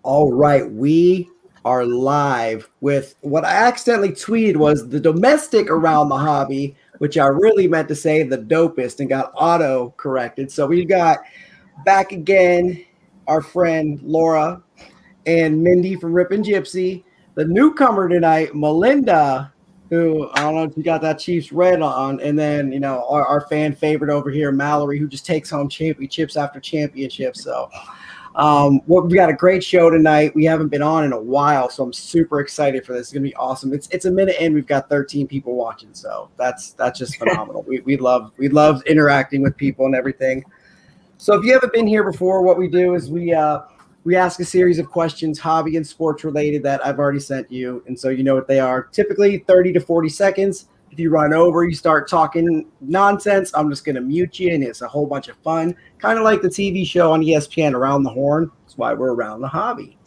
All right, we are live with what I accidentally tweeted was the domestic around the hobby, which I really meant to say the dopest and got auto corrected. So we've got back again our friend Laura and Mindy from Rip and Gypsy, the newcomer tonight, Melinda, who I don't know if you got that Chiefs red on, and then our fan favorite over here, Mallory, who just takes home championships after championships. So we got a great show tonight. We haven't been on in a while, so I'm super excited for this. It's gonna be awesome. It's a minute in, we've got 13 people watching, so that's just phenomenal. we love interacting with people and everything. So if you haven't been here before, what we do is we ask a series of questions, hobby and sports related, that I've already sent you, and so you know what they are. Typically 30 to 40 seconds. If you run over, you start talking nonsense, I'm just going to mute you, and it's a whole bunch of fun. Kind of like the TV show on ESPN, Around the Horn. That's why we're around the hobby.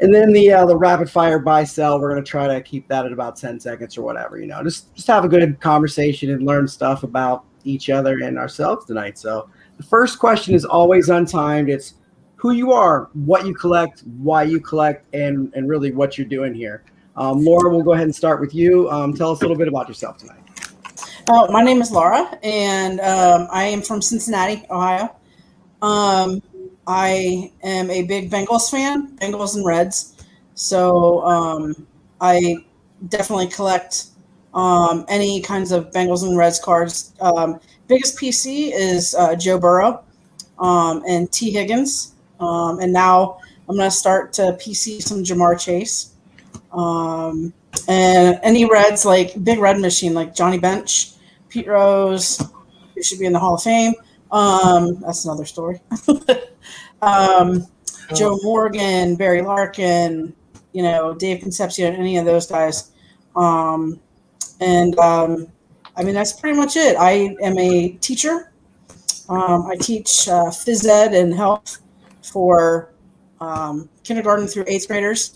And then the rapid fire buy sell, we're going to try to keep that at about 10 seconds or whatever. Just have a good conversation and learn stuff about each other and ourselves tonight. So the first question is always untimed. It's who you are, what you collect, why you collect, and really what you're doing here. Laura, we'll go ahead and start with you. Tell us a little bit about yourself tonight. My name is Laura, and I am from Cincinnati, Ohio. I am a big Bengals fan, Bengals and Reds. So I definitely collect any kinds of Bengals and Reds cards. Biggest PC is Joe Burrow and T. Higgins. And now I'm going to start to PC some Jamar Chase. And any Reds, like Big Red Machine, like Johnny Bench, Pete Rose, who should be in the Hall of Fame. That's another story. Joe Morgan, Barry Larkin, Dave Concepcion, any of those guys. I mean, that's pretty much it. I am a teacher. I teach phys ed and health for kindergarten through 8th graders.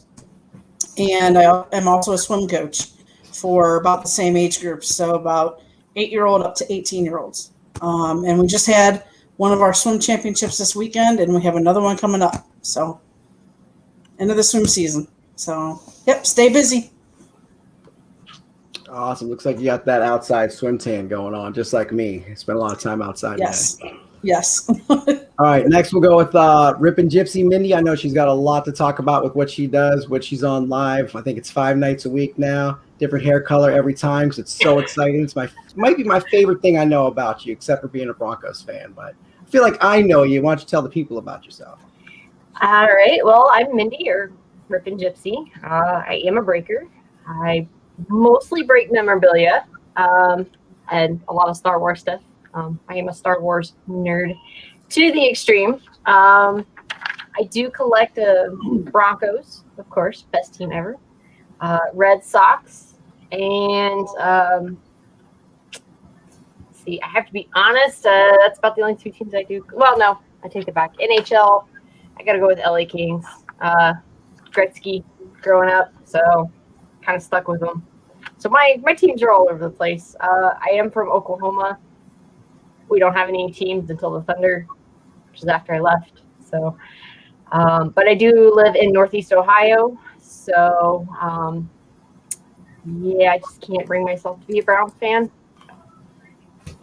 And I am also a swim coach for about the same age group, so about 8-year-old up to 18-year-olds. And we just had one of our swim championships this weekend, and we have another one coming up. So, end of the swim season. So, yep, stay busy. Awesome. Looks like you got that outside swim tan going on, just like me. I spent a lot of time outside Yes. today. Yes. All right, next we'll go with Rip and Gypsy Mindy. I know she's got a lot to talk about with what she does, what she's on live. I think it's 5 nights a week now, different hair color every time, because it's so exciting. Might be my favorite thing I know about you, except for being a Broncos fan. But I feel like I know you. Why don't you tell the people about yourself? All right. Well, I'm Mindy, or Rip and Gypsy. I am a breaker. I mostly break memorabilia and a lot of Star Wars stuff. I am a Star Wars nerd to the extreme. I do collect Broncos, of course, best team ever. Red Sox, and see, I have to be honest. That's about the only 2 teams I do. Well, no, I take it back. NHL, I got to go with LA Kings. Gretzky, growing up, so kind of stuck with them. So my teams are all over the place. I am from Oklahoma. We don't have any teams until the Thunder, which is after I left. So, but I do live in Northeast Ohio. So, yeah, I just can't bring myself to be a Browns fan.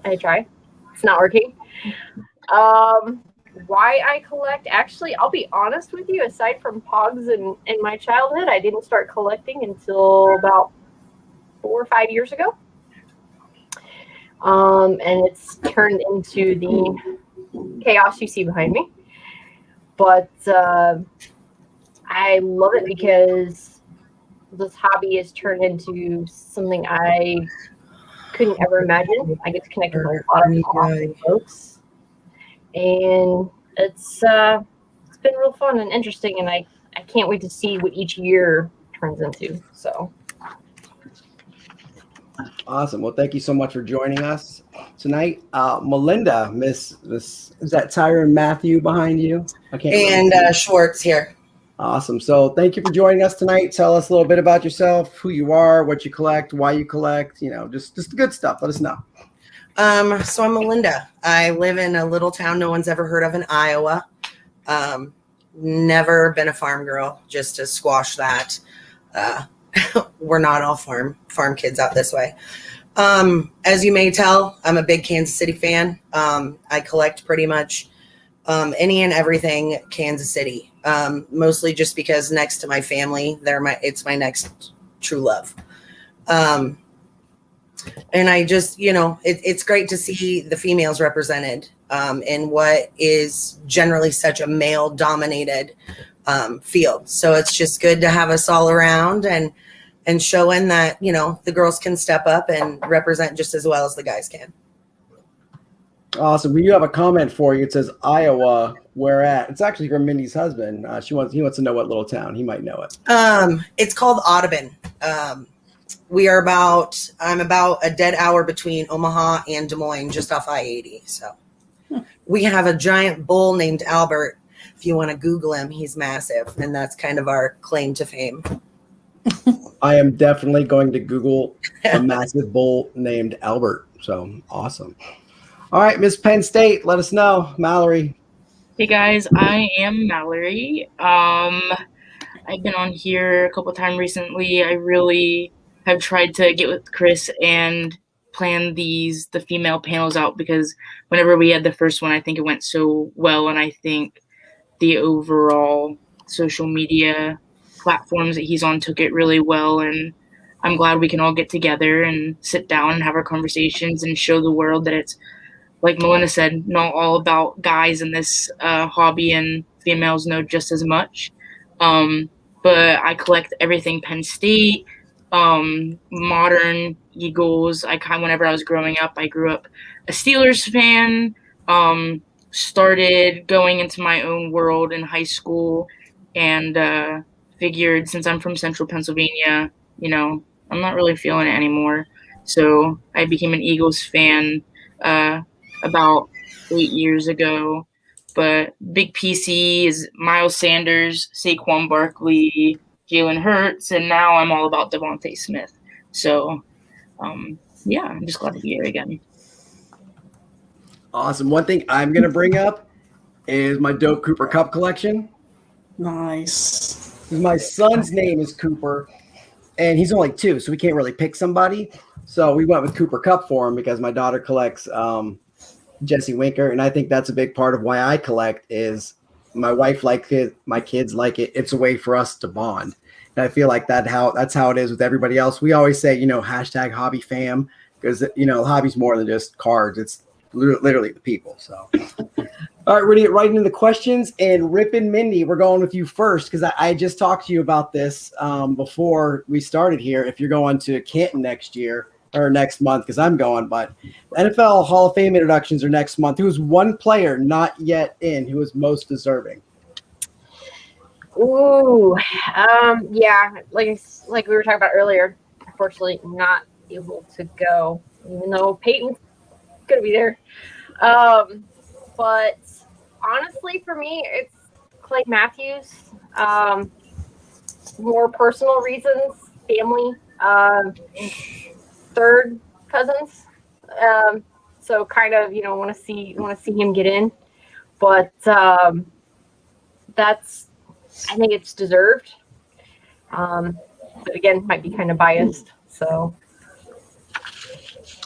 I try. It's not working. Why I collect? Actually, I'll be honest with you. Aside from Pogs in my childhood, I didn't start collecting until about 4 or 5 years ago. And it's turned into the chaos you see behind me. But I love it because this hobby has turned into something I couldn't ever imagine. I get to connect with a lot of awesome folks. And it's been real fun and interesting, and I can't wait to see what each year turns into. So awesome. Well, thank you so much for joining us tonight. Melinda, Miss is that Tyron Matthew behind you? I can't and Schwartz here. Awesome. So thank you for joining us tonight. Tell us a little bit about yourself, who you are, what you collect, why you collect, just the good stuff. Let us know. So I'm Melinda. I live in a little town no one's ever heard of in Iowa. Never been a farm girl, just to squash that. We're not all farm kids out this way. As you may tell, I'm a big Kansas City fan. I collect pretty much any and everything Kansas City, mostly just because next to my family, it's my next true love. And I just, it's great to see the females represented in what is generally such a male dominated field. So it's just good to have us all around and showing that, the girls can step up and represent just as well as the guys can. Awesome. We do have a comment for you. It says Iowa, where at? It's actually from Mindy's husband. He wants to know what little town. He might know it. It's called Audubon. I'm about a dead hour between Omaha and Des Moines, just off I-80. So we have a giant bull named Albert. If you want to Google him, he's massive. And that's kind of our claim to fame. I am definitely going to Google a massive bull named Albert. So awesome. All right, Miss Penn State, let us know. Mallory. Hey guys, I am Mallory. I've been on here a couple times recently. I really have tried to get with Chris and plan the female panels out, because whenever we had the first one, I think it went so well, and I think the overall social media platforms that he's on took it really well, and I'm glad we can all get together and sit down and have our conversations and show the world that it's, like Melinda said, not all about guys in this hobby, and females know just as much. But I collect everything Penn State, modern Eagles. Whenever I was growing up, I grew up a Steelers fan, started going into my own world in high school, and figured since I'm from central Pennsylvania, I'm not really feeling it anymore. So I became an Eagles fan about 8 years ago. But big PC is Miles Sanders, Saquon Barkley, Jalen Hurts, and now I'm all about Devontae Smith. So, I'm just glad to be here again. Awesome. One thing I'm going to bring up is my Dope Cooper Cup collection. Nice. My son's name is Cooper, and he's only 2, so we can't really pick somebody. So we went with Cooper Cup for him because my daughter collects Jesse Winker, and I think that's a big part of why I collect is my wife likes it, my kids like it. It's a way for us to bond. And I feel like that's how it is with everybody else. We always say, hashtag hobby fam, because, hobby's more than just cards. It's literally the people. So, all right, we're going to get right into the questions. And Rip and Mindy, we're going with you first, because I just talked to you about this before we started here. If you're going to Canton next month, because I'm going, but NFL Hall of Fame introductions are next month. Who's one player not yet in who is most deserving? Ooh, yeah, like we were talking about earlier, unfortunately not able to go, even though Peyton's gonna be there. But honestly, for me, it's Clay Matthews. More personal reasons, family, third cousins. So kind of, want to see him get in, but I think it's deserved. But again, might be kind of biased. So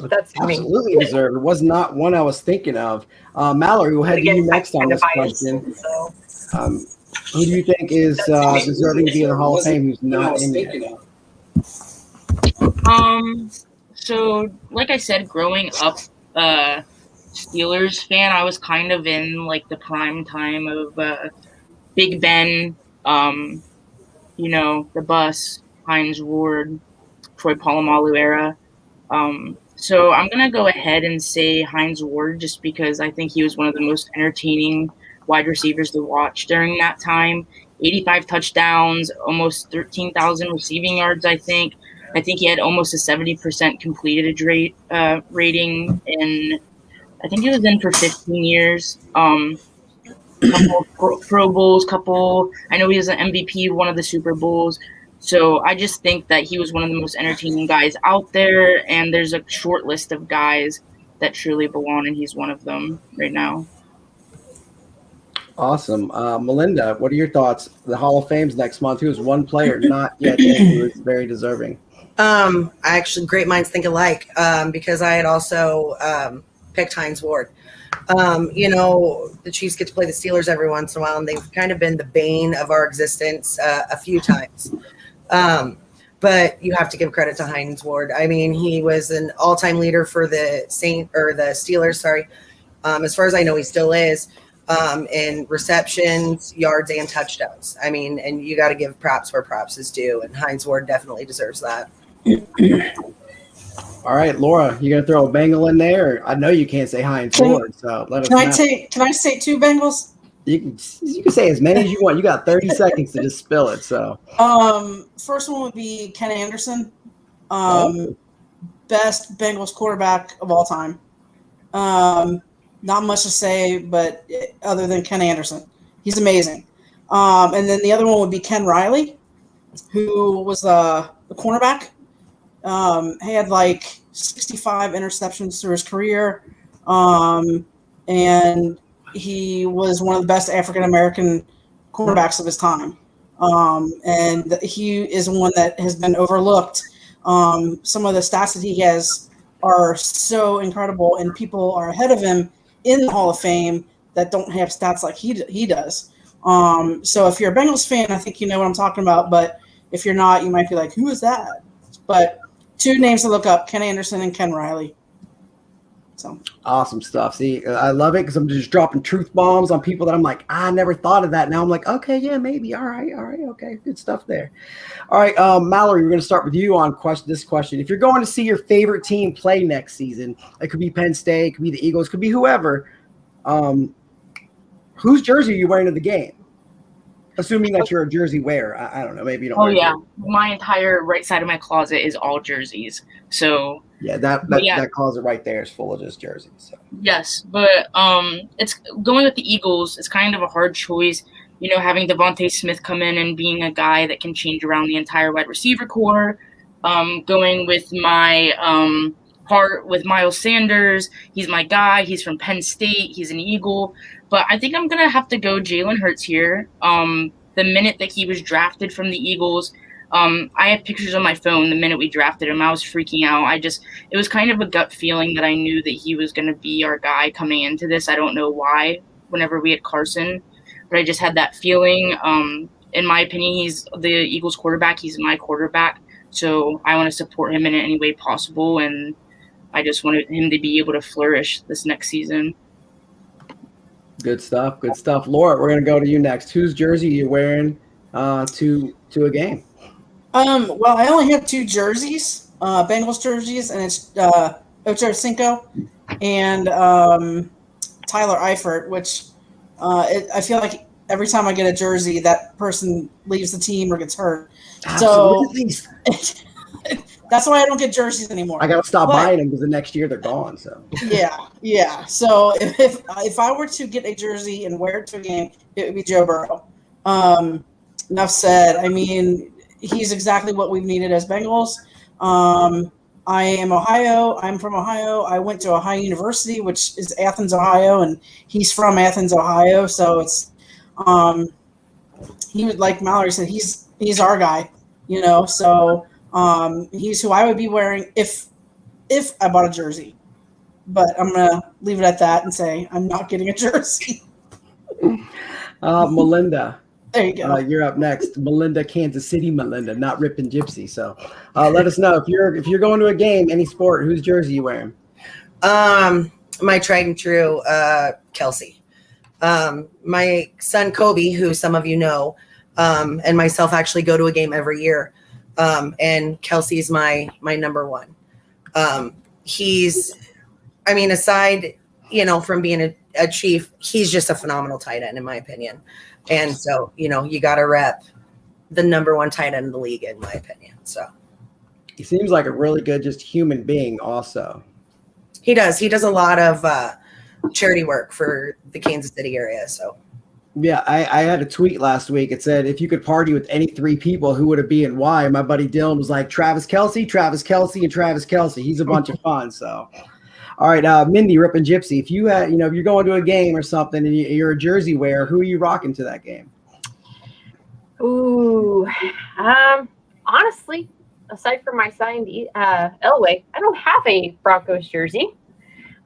that's absolutely deserved. It was not one I was thinking of. Mallory, we'll head to you next on this question. So. Who do you think is deserving to be in the Hall of Fame who's not in yet? So like I said, growing up Steelers fan, I was kind of in like the prime time of Big Ben, the Bus, Hines Ward, Troy Polamalu era. So I'm going to go ahead and say Hines Ward, just because I think he was one of the most entertaining wide receivers to watch during that time. 85 touchdowns, almost 13,000 receiving yards, I think. I think he had almost a 70% completed rate rating, and I think he was in for 15 years. Couple Pro Bowls, I know he was an MVP, one of the Super Bowls. So I just think that he was one of the most entertaining guys out there, and there's a short list of guys that truly belong, and he's one of them right now. Awesome. Melinda, what are your thoughts? The Hall of Fame's next month. Who's one player not yet in who is very deserving? I actually, great minds think alike, because I had also picked Hines Ward. The Chiefs get to play the Steelers every once in a while, and they've kind of been the bane of our existence a few times. But you have to give credit to Hines Ward. I mean, he was an all-time leader for the Steelers. Sorry, as far as I know, he still is in receptions, yards, and touchdowns. I mean, and you got to give props where props is due, and Hines Ward definitely deserves that. All right, Laura, you gonna throw a Bengal in there? I know you can't say Hines Ward, so let us know. Can I say 2 Bengals? You can say as many as you want. You got 30 seconds to just spill it. So, first one would be Ken Anderson, best Bengals quarterback of all time. Not much to say, but other than Ken Anderson, he's amazing. And then the other one would be Ken Riley, who was the cornerback. He had like 65 interceptions through his career, and he was one of the best African-American quarterbacks of his time. And he is one that has been overlooked. Some of the stats that he has are so incredible, and people are ahead of him in the Hall of Fame that don't have stats like he does. So if you're a Bengals fan, I think you know what I'm talking about. But if you're not, you might be like, who is that? But 2 names to look up, Ken Anderson and Ken Riley. So awesome stuff. See, I love it because I'm just dropping truth bombs on people that I'm like, I never thought of that. Now I'm like, okay, yeah, maybe. All right, okay, good stuff there. All right, Mallory, we're going to start with you on this question. If you're going to see your favorite team play next season, it could be Penn State, it could be the Eagles, it could be whoever. Whose jersey are you wearing to the game? Assuming that you're a jersey wearer. I don't know. Maybe you don't. Oh, yeah. My entire right side of my closet is all jerseys. So yeah, that closet right there is full of just jerseys. So. Yes, but it's going with the Eagles. It's kind of a hard choice, having Devontae Smith come in and being a guy that can change around the entire wide receiver core. Going with my heart with Miles Sanders. He's my guy. He's from Penn State. He's an Eagle. But I think I'm going to have to go Jalen Hurts here. The minute that he was drafted from the Eagles, I have pictures on my phone the minute we drafted him. I was freaking out. It was kind of a gut feeling that I knew that he was going to be our guy coming into this. I don't know why, whenever we had Carson, but I just had that feeling. In my opinion, he's the Eagles quarterback. He's my quarterback. So I want to support him in any way possible. And I just wanted him to be able to flourish this next season. Good stuff. Laura, we're going to go to you next. Whose jersey are you wearing to a game? Well, I only have 2 jerseys, Bengals jerseys, and it's Ocho Cinco and Tyler Eifert, which I feel like every time I get a jersey, that person leaves the team or gets hurt. Absolutely. So that's why I don't get jerseys anymore. I got to stop buying them because the next year they're gone. So yeah. So if I were to get a jersey and wear it to a game, it would be Joe Burrow. Enough said. I mean, he's exactly what we've needed as Bengals. I am Ohio. I'm from Ohio. I went to Ohio University, which is Athens, Ohio, and he's from Athens, Ohio. So it's he would, like Mallory said, he's our guy, So he's who I would be wearing if I bought a jersey. But I'm gonna leave it at that and say I'm not getting a jersey. Melinda. There you go. You're up next. Melinda, Kansas City, Melinda, not Rippin' Gypsy. So let us know if you're going to a game, any sport, whose jersey you wearing? My tried and true Kelsey. My son Kobe, who some of you know, and myself actually go to a game every year. And Kelsey's my number one. Aside, from being a Chief, he's just a phenomenal tight end in my opinion. And so, you got to rep the number one tight end in the league, in my opinion. So he seems like a really good, just human being also. He does. He does a lot of charity work for the Kansas City area. So, yeah, I had a tweet last week. It said, if you could party with any 3 people, who would it be and why? My buddy Dylan was like, Travis Kelce, and Travis Kelce. He's a bunch of fun. So, All right, Mindy, Rippin' Gypsy. If you had, if you're going to a game or something and you're a jersey wearer, who are you rocking to that game? Ooh, honestly, aside from my signed Elway, I don't have a Broncos jersey.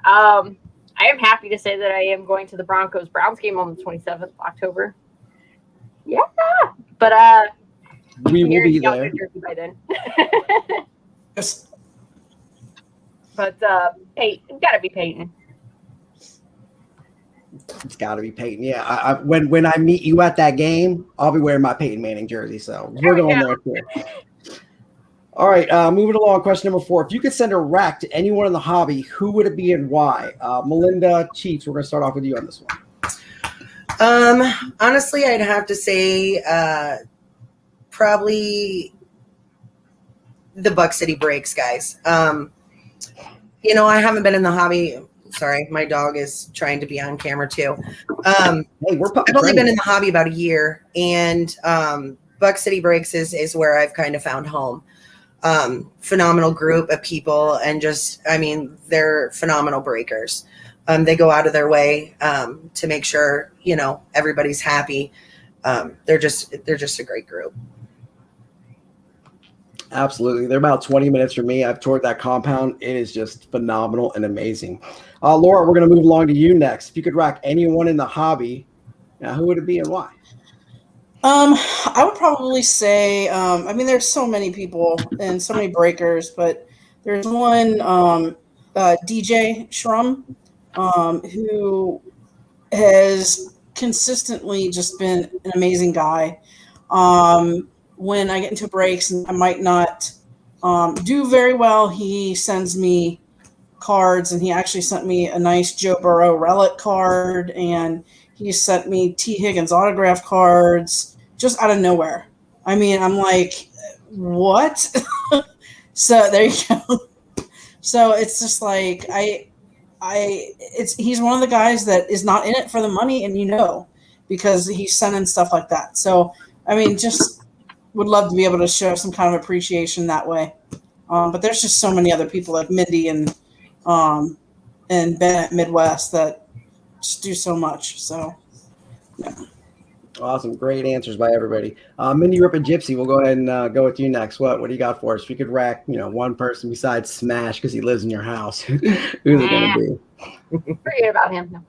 I am happy to say that I am going to the Broncos Browns game on the 27th of October. Yeah, but We will be there. jersey by then. Yes. But hey, it's gotta be Peyton. It's got to be Peyton. Yeah, when I meet you at that game, I'll be wearing my Peyton Manning jersey. So we're going there too. All right, moving along. Question number 4. If you could send a rack to anyone in the hobby, who would it be and why? Melinda, Chiefs, we're going to start off with you on this one. Honestly, I'd have to say probably the Buck City Breaks guys. I haven't been in the hobby. Sorry, my dog is trying to be on camera too. Hey, I've only been in the hobby about a year, and Buck City Breaks is where I've kind of found home. Phenomenal group of people, and they're phenomenal breakers. They go out of their way to make sure everybody's happy. They're just a great group. Absolutely. They're about 20 minutes from me. I've toured that compound. It is just phenomenal and amazing. Laura, we're going to move along to you next. If you could rack anyone in the hobby, who would it be and why? I would probably say, there's so many people and so many breakers, but there's one DJ Shrum who has consistently just been an amazing guy. When I get into breaks and I might not do very well, he sends me cards, and he actually sent me a nice Joe Burrow relic card, and he sent me T. Higgins autograph cards just out of nowhere. I'm like, what? So there you go. So it's just like he's one of the guys that is not in it for the money, and because he's sending stuff like that. So just would love to be able to show some kind of appreciation that way. But there's just so many other people like Mindy and Ben at Midwest that just do so much. So, yeah. Awesome. Great answers by everybody. Mindy Rippin' Gypsy, we'll go ahead and go with you next. What do you got for us? If you could rack, one person besides Smash because he lives in your house, who's it going to be? Forget about him. No.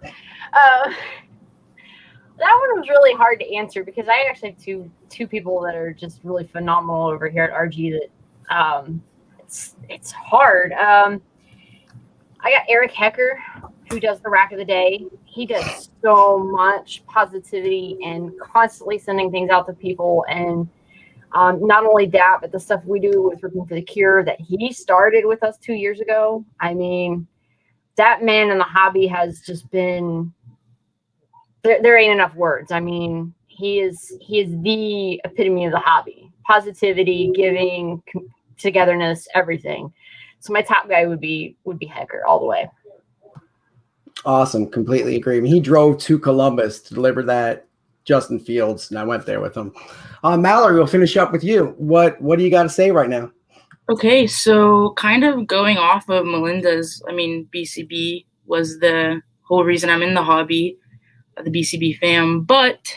That one was really hard to answer because I actually have two people that are just really phenomenal over here at RG that it's hard. I got Eric Hecker, who does the rack of the day. He does so much positivity and constantly sending things out to people. And not only that, but the stuff we do with Ripping for the Cure that he started with us 2 years ago. That man in the hobby has just been there ain't enough words. He is the epitome of the hobby. Positivity, giving, togetherness, everything. So my top guy would be Hecker all the way. Awesome. Completely agree. He drove to Columbus to deliver that Justin Fields, and I went there with him. Mallory, we'll finish up with you. What do you got to say right now? Okay, so kind of going off of Melinda's, BCB was the whole reason I'm in the hobby, the BCB fam, but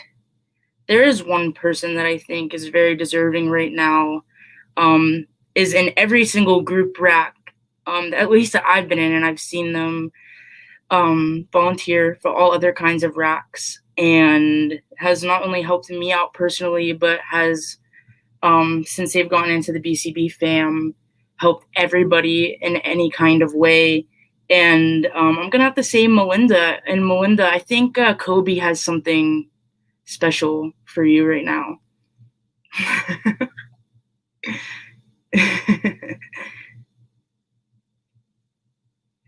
there is one person that I think is very deserving right now, is in every single group rack, at least that I've been in, and I've seen them volunteer for all other kinds of racks, and has not only helped me out personally, but has, since they've gone into the BCB fam, helped everybody in any kind of way. And I'm going to have to say Melinda. And Melinda, I think Kobe has something special for you right now.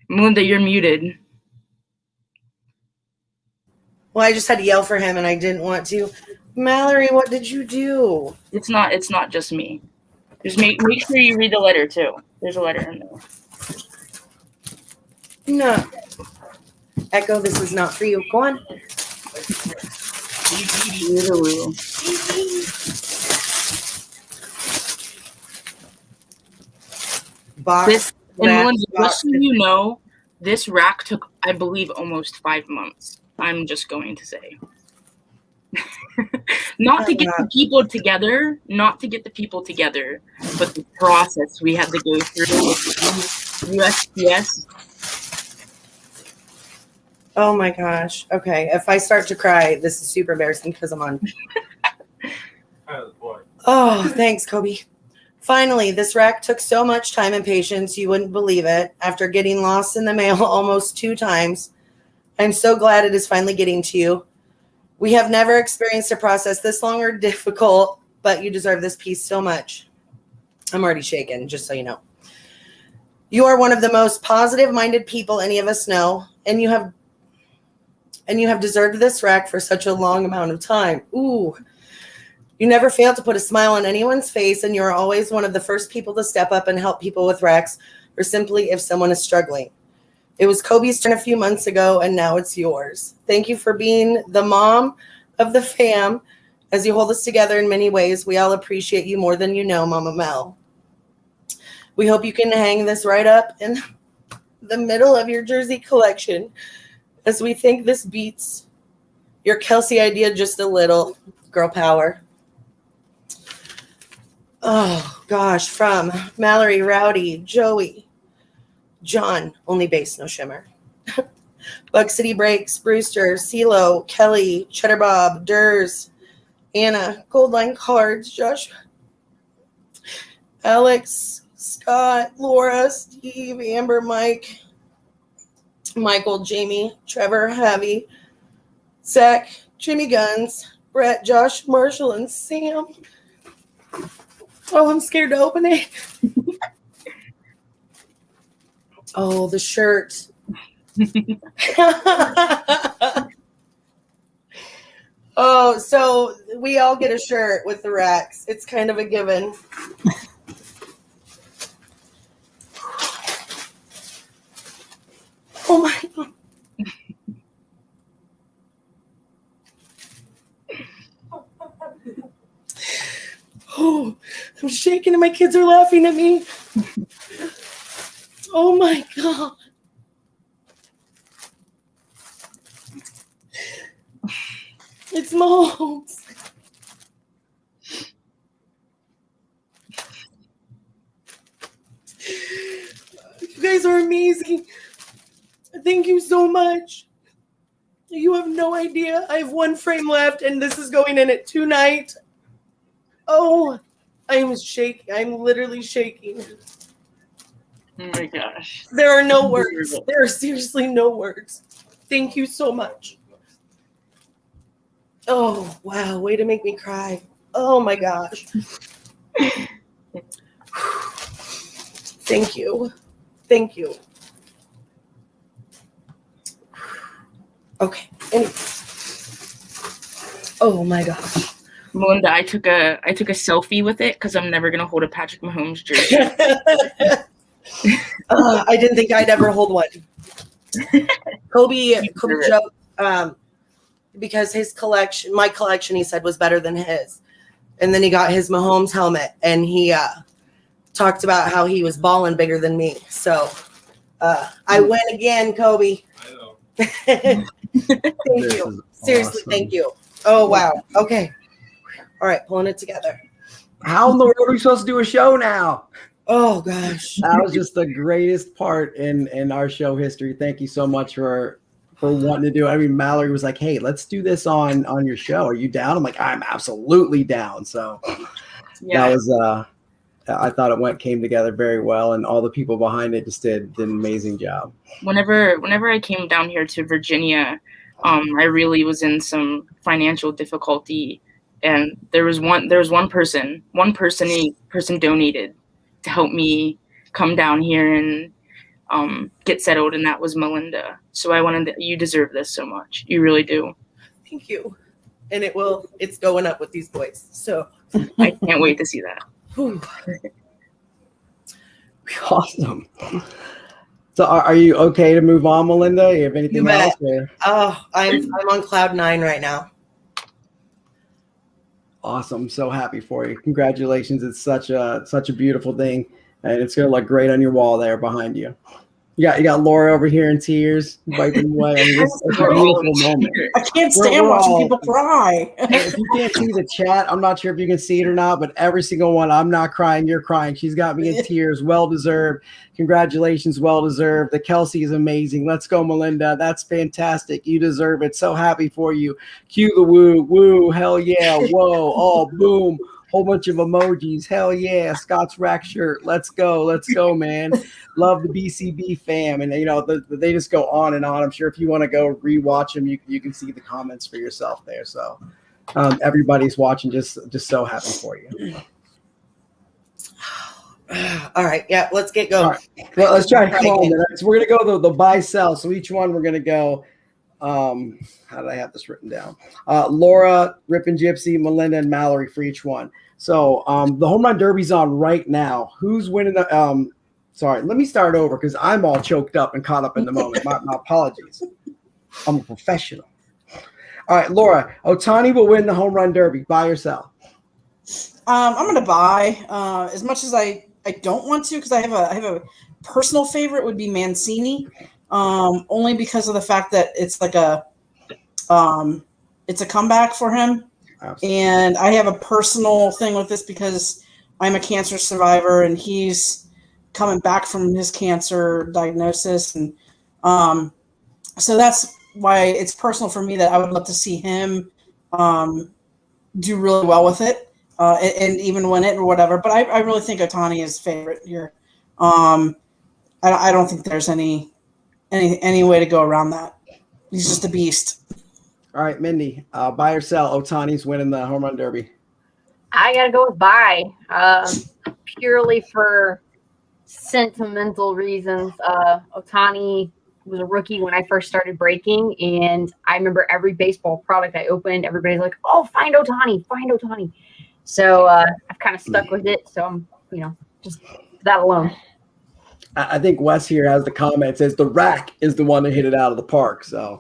Melinda, you're muted. Well, I just had to yell for him, and I didn't want to. Mallory, what did you do? It's not just me. Just make sure you read the letter too. There's a letter in there. No. Echo, this is not for you. Go on. And Melinda, just so you know, This rack took, I believe, almost 5 months. I'm just going to say. Not to get the people together, but the process we had to go through with USPS. Oh my gosh. Okay. If I start to cry, this is super embarrassing because I'm on. Oh, thanks, Kobe. Finally, this rack took so much time and patience, you wouldn't believe it. After getting lost in the mail almost 2 times, I'm so glad it is finally getting to you. We have never experienced a process this long or difficult, but you deserve this piece so much. I'm already shaken, just so you know. You are one of the most positive-minded people any of us know, and you have deserved this rack for such a long amount of time. Ooh. You never fail to put a smile on anyone's face, and you're always one of the first people to step up and help people with racks, or simply if someone is struggling. It was Kobe's turn a few months ago, and now it's yours. Thank you for being the mom of the fam. As you hold us together in many ways, we all appreciate you more than you know, Mama Mel. We hope you can hang this right up in the middle of your jersey collection, as we think this beats your Kelsey idea just a little. Girl power. Oh, gosh. From Mallory, Rowdy, Joey, John, only base, no shimmer. Bug City Breaks, Brewster, CeeLo, Kelly, Cheddar Bob, Durs, Anna, Goldline Cards, Josh, Alex, Scott, Laura, Steve, Amber, Mike, Michael, Jamie, Trevor, Javi, Zach, Jimmy Guns, Brett, Josh, Marshall, and Sam. Oh, I'm scared to open it. Oh, the shirt. Oh, so we all get a shirt with the racks. It's kind of a given. Oh my God. Oh, I'm shaking and my kids are laughing at me. Oh my God. It's Mahomes. You guys are amazing. Thank you so much. You have no idea. I have 1 frame left and this is going in at 2 night. Oh, I am shaking. I'm literally shaking. Oh my gosh. There are no words. There are seriously no words. Thank you so much. Oh, wow. Way to make me cry. Oh, my gosh. Thank you. Thank you. Okay. Anyway. Oh, my gosh. Melinda, I took a selfie with it because I'm never gonna hold a Patrick Mahomes jersey. I didn't think I'd ever hold one. Kobe joked, because his collection, my collection, he said was better than his, and then he got his Mahomes helmet, and he talked about how he was balling bigger than me. So I win again, Kobe. I know. Thank you. Seriously, awesome. Thank you. Oh wow. Okay. All right, pulling it together. How in the world are we supposed to do a show now? Oh gosh. That was just the greatest part in our show history. Thank you so much for wanting to do it. I mean, Mallory was like, "Hey, let's do this on your show. Are you down?" I'm like, "I'm absolutely down." So Yeah. that was I thought it came together very well, and all the people behind it just did an amazing job. Whenever I came down here to Virginia, I really was in some financial difficulty, and there was one person donated to help me come down here and get settled, and that was Melinda. So you deserve this so much. You really do. Thank you. And it's going up with these boys. So I can't wait to see that. whew. Awesome. So are you okay to move on, Melinda? You have anything You bet. else? Or? Oh, I'm on cloud 9 right now. Awesome. So happy for you. Congratulations. It's such a beautiful thing, and it's going to look great on your wall there behind you. You got Laura over here in tears, wiping away. I mean, it's a beautiful moment. I can't stand We're watching all- people cry. If you can't see the chat, I'm not sure if you can see it or not, but every single one, I'm not crying, you're crying. She's got me in tears. Well deserved. Congratulations, well deserved. The Kelsey is amazing. Let's go, Melinda. That's fantastic. You deserve it. So happy for you. Cue the woo, hell yeah, whoa, oh, boom. Whole bunch of emojis. Hell yeah, Scott's rack shirt. Let's go, man. Love the BCB fam, and they just go on and on. I'm sure if you want to go rewatch them, you can see the comments for yourself there. So everybody's watching, just so happy for you. All right, yeah, let's get going. All right. Well, let's try to call them. So we're gonna go the buy sell. So each one we're gonna go. How did I have this written down? Laura, Rip and Gypsy, Melinda, and Mallory for each one. So the home run derby's on right now. Who's winning the sorry, let me start over because I'm all choked up and caught up in the moment. My apologies. I'm a professional. All right, Laura, Ohtani will win the home run derby. Buy or sell? I'm going to buy. As much as I don't want to, because I have a personal favorite would be Mancini, only because of the fact that it's like it's a comeback for him. Absolutely. And I have a personal thing with this because I'm a cancer survivor and he's coming back from his cancer diagnosis. And so that's why it's personal for me that I would love to see him do really well with it and even win it or whatever. But I really think Ohtani is favorite here. I don't think there's any way to go around that. He's just a beast. All right, Mindy, buy or sell? Ohtani's winning the home run derby. I got to go with buy, purely for sentimental reasons. Ohtani was a rookie when I first started breaking, and I remember every baseball product I opened, everybody's like, "Oh, find Ohtani." So I've kind of stuck with it. So I'm, just that alone. I think Wes here has the comment, says the rack is the one that hit it out of the park. So,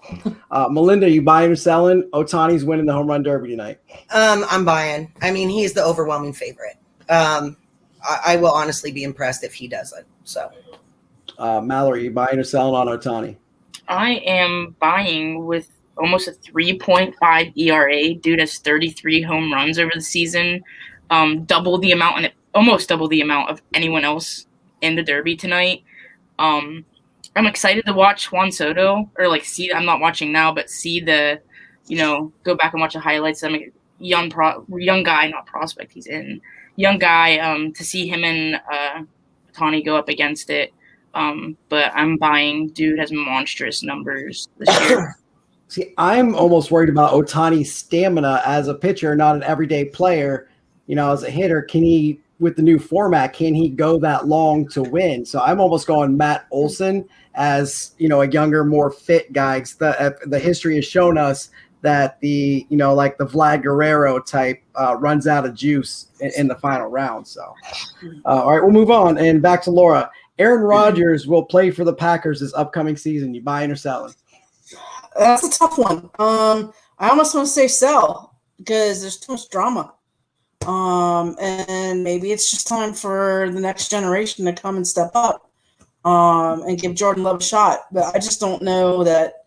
Melinda, you buying or selling? Ohtani's winning the home run derby tonight. I'm buying. I mean, he's the overwhelming favorite. I will honestly be impressed if he doesn't. So, Mallory, you buying or selling on Ohtani? I am buying with almost a 3.5 ERA. Dude has 33 home runs over the season, almost double the amount of anyone else in the derby tonight. I'm excited to watch Juan Soto, or I'm not watching now, but see the, go back and watch the highlights. I'm a young guy, not prospect. He's in young guy. To see him and Ohtani go up against it. But I'm buying. Dude has monstrous numbers this year. See, I'm almost worried about Ohtani's stamina as a pitcher, not an everyday player. As a hitter, can he, with the new format, can he go that long to win? So I'm almost going Matt Olson as, a younger, more fit guy. The history has shown us that the Vlad Guerrero type runs out of juice in the final round. So, all right, we'll move on. And back to Laura. Aaron Rodgers will play for the Packers this upcoming season. You buying or selling? That's a tough one. I almost want to say sell because there's too much drama. And maybe it's just time for the next generation to come and step up and give Jordan Love a shot. But I just don't know that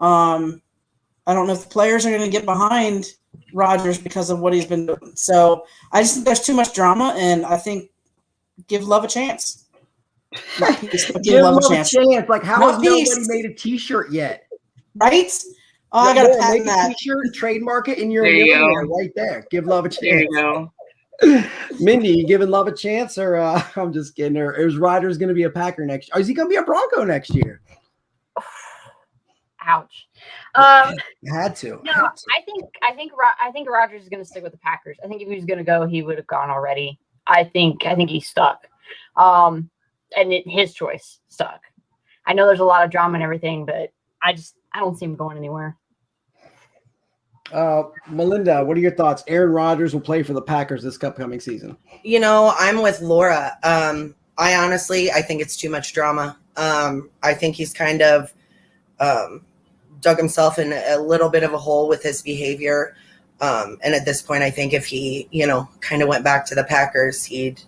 I don't know if the players are going to get behind Rodgers because of what he's been doing. So I just think there's too much drama, and I think give Love a chance. Give Love a chance. Like, how has nobody made a T-shirt yet? Right? Oh, I got to patent that. Make a T-shirt, trademark it, and you're a millionaire right there. Give Love a chance. There you go. Mindy, you giving Love a chance, or I'm just kidding. Or is Rodgers going to be a Packer next year? Or is he going to be a Bronco next year? Ouch. Had to. No, I think Rodgers is going to stick with the Packers. I think if he was going to go, he would have gone already. I think he's stuck. His choice stuck. I know there's a lot of drama and everything, but I don't see him going anywhere. Melinda, what are your thoughts? Aaron Rodgers will play for the Packers this upcoming season. I'm with Laura. I think it's too much drama. I think he's kind of dug himself in a little bit of a hole with his behavior. And at this point, I think if he, kind of went back to the Packers, he'd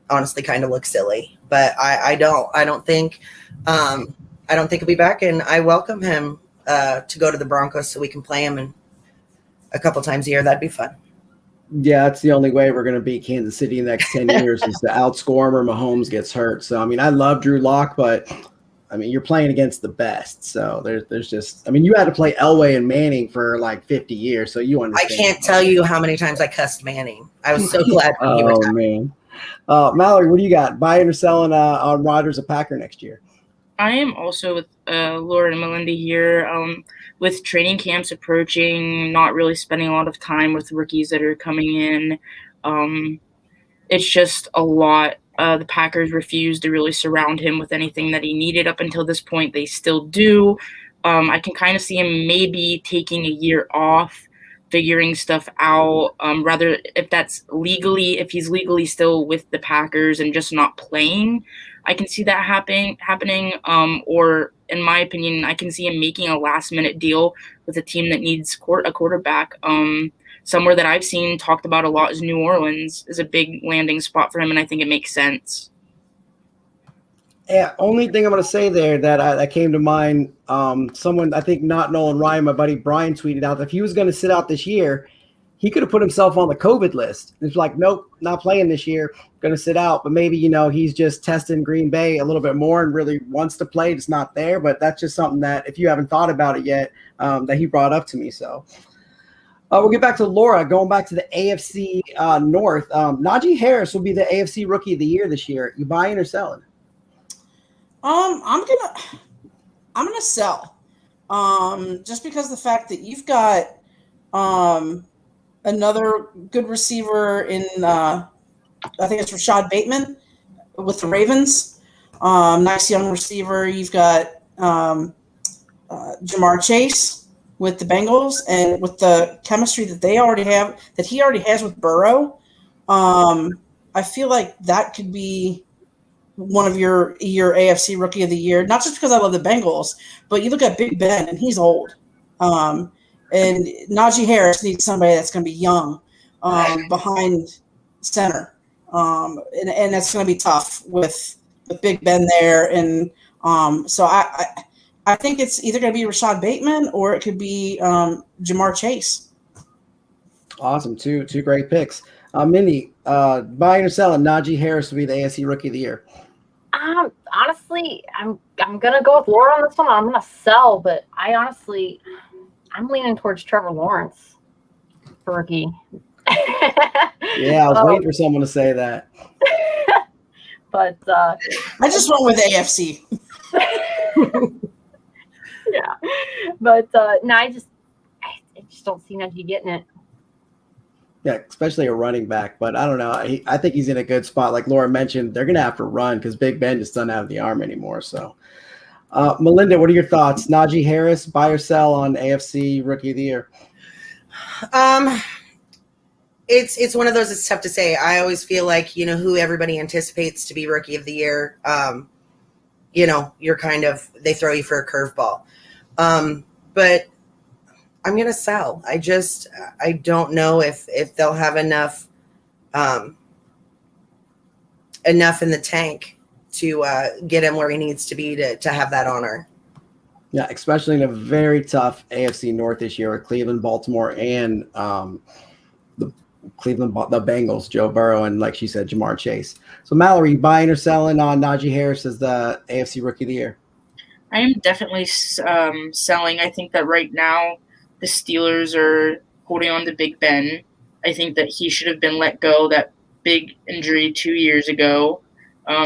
honestly kind of look silly. but I don't think he'll be back, and I welcome him to go to the Broncos so we can play him a couple times a year. That'd be fun. Yeah, that's the only way we're going to beat Kansas City in the next 10 years is to outscore him or Mahomes gets hurt. So, I mean, I love Drew Lock, but, I mean, you're playing against the best. So there's just – I mean, you had to play Elway and Manning for like 50 years, so you understand. I can't tell you how many times I cussed Manning. I was so glad when he retired. Oh, man. Mallory, what do you got? Buying or selling on Rodgers a Packer next year? I am also with Laura and Melinda here. With training camps approaching, not really spending a lot of time with rookies that are coming in. It's just a lot. The Packers refused to really surround him with anything that he needed up until this point. They still do. I can kind of see him maybe taking a year off, figuring stuff out, rather if he's legally still with the Packers and just not playing. I can see that happening. Or in my opinion, I can see him making a last-minute deal with a team that needs a quarterback. Somewhere that I've seen talked about a lot is New Orleans is a big landing spot for him, and I think it makes sense. Yeah, only thing I'm going to say there that came to mind, someone, I think not Nolan Ryan, my buddy Brian tweeted out that if he was going to sit out this year, he could have put himself on the COVID list. It's like, nope, not playing this year, going to sit out. But maybe, he's just testing Green Bay a little bit more and really wants to play. It's not there, but that's just something that if you haven't thought about it yet, that he brought up to me. So we'll get back to Laura, going back to the AFC North. Najee Harris will be the AFC Rookie of the Year this year. You buying or selling? I'm gonna sell. Just because the fact that you've got another good receiver in I think it's Rashad Bateman with the Ravens. Nice young receiver. You've got Jamar Chase with the Bengals, and with the chemistry that he already has with Burrow. I feel like that could be one of your AFC Rookie of the Year, not just because I love the Bengals, but you look at Big Ben and he's old. And Najee Harris needs somebody that's going to be young behind center. And that's going to be tough with Big Ben there. And so I think it's either going to be Rashad Bateman or it could be Jamar Chase. Awesome. Two great picks. Mindy, buying or selling, Najee Harris will be the AFC Rookie of the Year. Honestly, I'm gonna go with Laura on this one. I'm gonna sell, but I'm leaning towards Trevor Lawrence for rookie. Yeah, I was waiting for someone to say that. But I just went with AFC. Yeah, but no, I just don't see Najee getting it. Yeah, especially a running back. But I don't know. I think he's in a good spot. Like Laura mentioned, they're going to have to run because Big Ben just doesn't have the arm anymore. So, Melinda, what are your thoughts? Najee Harris, buy or sell on AFC Rookie of the Year? It's one of those. It's tough to say. I always feel like who everybody anticipates to be Rookie of the Year. You're they throw you for a curveball. But I'm going to sell. I don't know if they'll have enough in the tank to get him where he needs to be to have that honor. Yeah, especially in a very tough AFC North this year with Cleveland, Baltimore, and the Bengals, Joe Burrow, and like she said, Jamar Chase. So Mallory, buying or selling on Najee Harris as the AFC Rookie of the Year? I am definitely selling. I think that right now the Steelers are holding on to Big Ben. I think that he should have been let go. That big injury 2 years ago.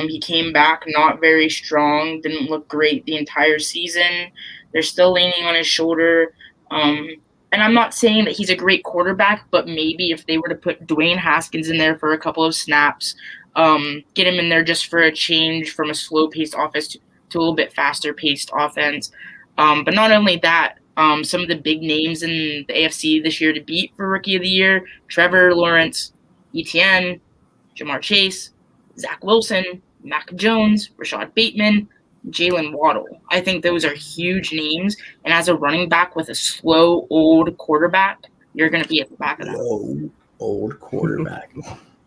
He came back not very strong, didn't look great the entire season. They're still leaning on his shoulder. And I'm not saying that he's a great quarterback, but maybe if they were to put Dwayne Haskins in there for a couple of snaps, get him in there just for a change from a slow-paced offense to a little bit faster-paced offense. But not only that, some of the big names in the AFC this year to beat for Rookie of the Year, Trevor Lawrence, ETN, Jamar Chase, Zach Wilson, Mac Jones, Rashad Bateman, Jalen Waddle. I think those are huge names. And as a running back with a slow, old quarterback, you're going to be at the back of that. Slow, old quarterback.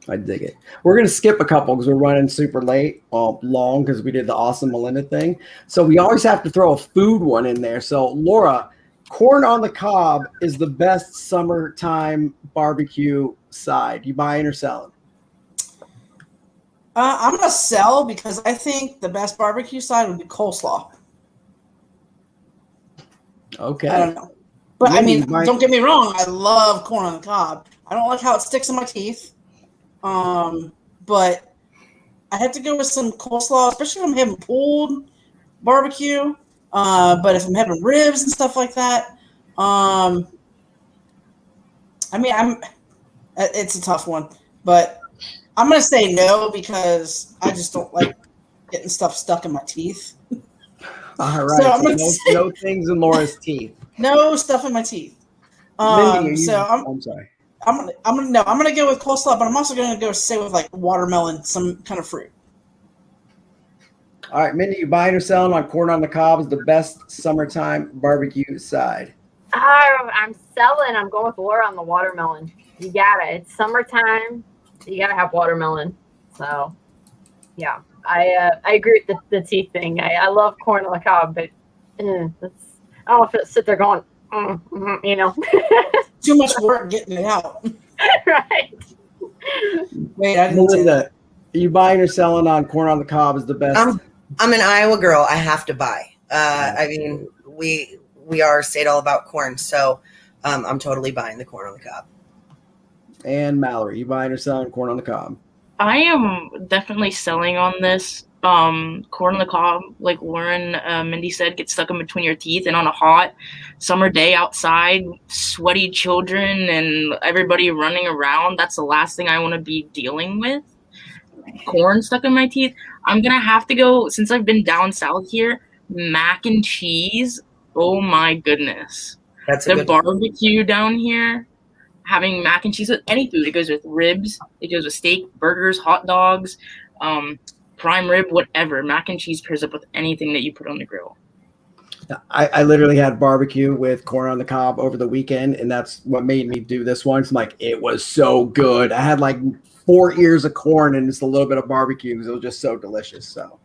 I dig it. We're going to skip a couple because we're running super late, long because we did the awesome Melinda thing. So we always have to throw a food one in there. So Laura, corn on the cob is the best summertime barbecue side. You buying or selling? I'm gonna sell because I think the best barbecue side would be coleslaw. Okay. I don't know, but Mindy, I you mean, buying- don't get me wrong. I love corn on the cob. I don't like how it sticks in my teeth. But I have to go with some coleslaw, especially if I'm having pulled barbecue. But if I'm having ribs and stuff like that, I mean, it's a tough one, but I'm gonna say no because I just don't like getting stuff stuck in my teeth. All So right. I'm So gonna no, say no things in Laura's teeth. no stuff in my teeth. Mindy, are you, So I'm sorry. I'm gonna go with coleslaw, but I'm also gonna go say with like watermelon, some kind of fruit. All right, Mindy, you buying or selling on corn on the cob is the best summertime barbecue side. I'm selling. I'm going with Laura on the watermelon. You got it. It's summertime. You gotta have watermelon. So, yeah, I agree with the teeth thing. I love corn on the cob, but that's, I don't know if it sit there going, you know, Too much work getting it out. right? Wait, I didn't say that. Melinda, you buying or selling on corn on the cob is the best. I'm an Iowa girl. I have to buy. I mean, we are a state all about corn, so I'm totally buying the corn on the cob. And Mallory, you buying or selling corn on the cob? I am definitely selling on this. Corn on the cob, like Lauren, Mindy said, gets stuck in between your teeth, and on a hot summer day outside, sweaty children and everybody running around, that's the last thing I want to be dealing with. Corn stuck in my teeth. I'm gonna have to go, since I've been down south here, mac and cheese. Oh my goodness. That's a The good barbecue down here, having mac and cheese with any food. It goes with ribs, it goes with steak, burgers, hot dogs, prime rib, whatever. Mac and cheese pairs up with anything that you put on the grill. I literally had barbecue with corn on the cob over the weekend, and that's what made me do this one. So like, it was so good. I had like 4 ears of corn and just a little bit of barbecue because it was just so delicious. So,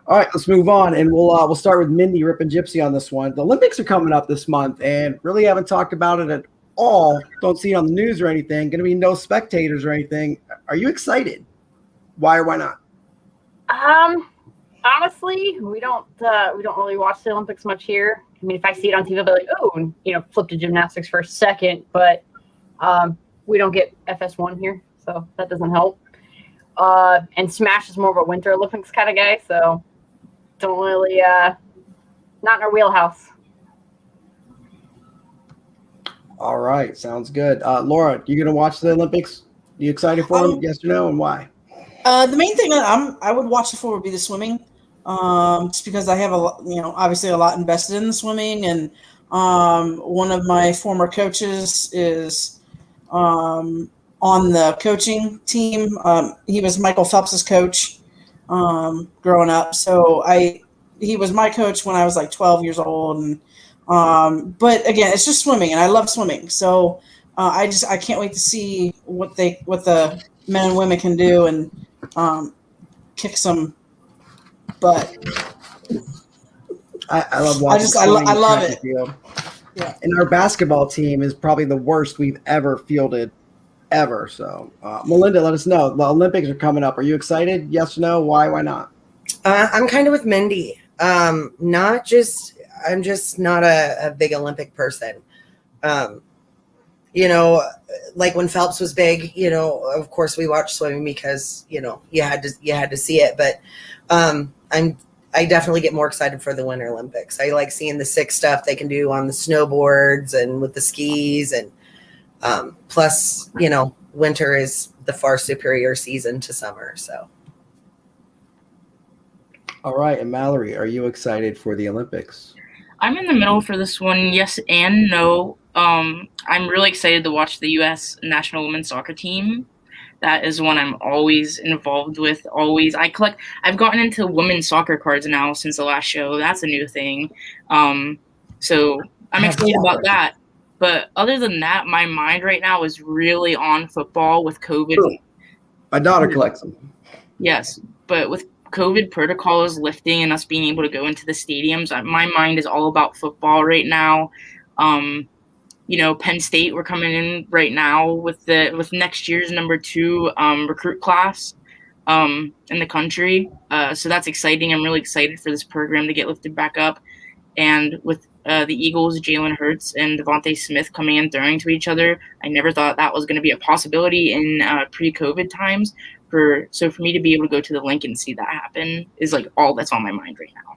all right, let's move on, and we'll start with Mindy, Rip, and Gypsy on this one. The Olympics are coming up this month, and really haven't talked about it at all. Don't see it on the news or anything. Going to be no spectators or anything. Are you excited? Why or why not? Honestly, we don't really watch the Olympics much here. I mean, if I see it on TV, I'll be like, oh, and flip to gymnastics for a second. But we don't get FS1 here, so that doesn't help. And Smash is more of a Winter Olympics kind of guy, so don't really not in our wheelhouse. All right, sounds good. Laura, you going to watch the Olympics? You excited for them? Yes or no, and why? The main thing that I would watch it for would be the swimming, just because I have obviously a lot invested in the swimming, and one of my former coaches is on the coaching team. He was Michael Phelps's coach growing up, so he was my coach when I was like 12 years old, and but again, it's just swimming, and I love swimming, so I can't wait to see what the men and women can do and kick some butt. I love watching. I love it. Field. Yeah. And our basketball team is probably the worst we've ever fielded, ever. So, Melinda, let us know. The Olympics are coming up. Are you excited? Yes or no? Why? Why not? I'm kind of with Mindy. I'm just not a big Olympic person. Like when Phelps was big, of course we watched swimming because, you had to see it. But I definitely get more excited for the Winter Olympics. I like seeing the sick stuff they can do on the snowboards and with the skis, and plus, winter is the far superior season to summer. So. All right, and Mallory, are you excited for the Olympics? I'm in the middle for this one, yes and no. I'm really excited to watch the U.S. national women's soccer team. That is one I'm always involved with. Always, I've gotten into women's soccer cards now since the last show. That's a new thing. So I'm excited about that. But other than that, my mind right now is really on football with COVID My daughter collects them. Yes, but with COVID protocols lifting and us being able to go into the stadiums, my mind is all about football right now. Penn State, we're coming in right now with next year's number 2 recruit class in the country. So that's exciting. I'm really excited for this program to get lifted back up. And with the Eagles, Jalen Hurts and Devontae Smith coming in throwing to each other, I never thought that was going to be a possibility in pre-COVID times. For me to be able to go to the link and see that happen is like all that's on my mind right now.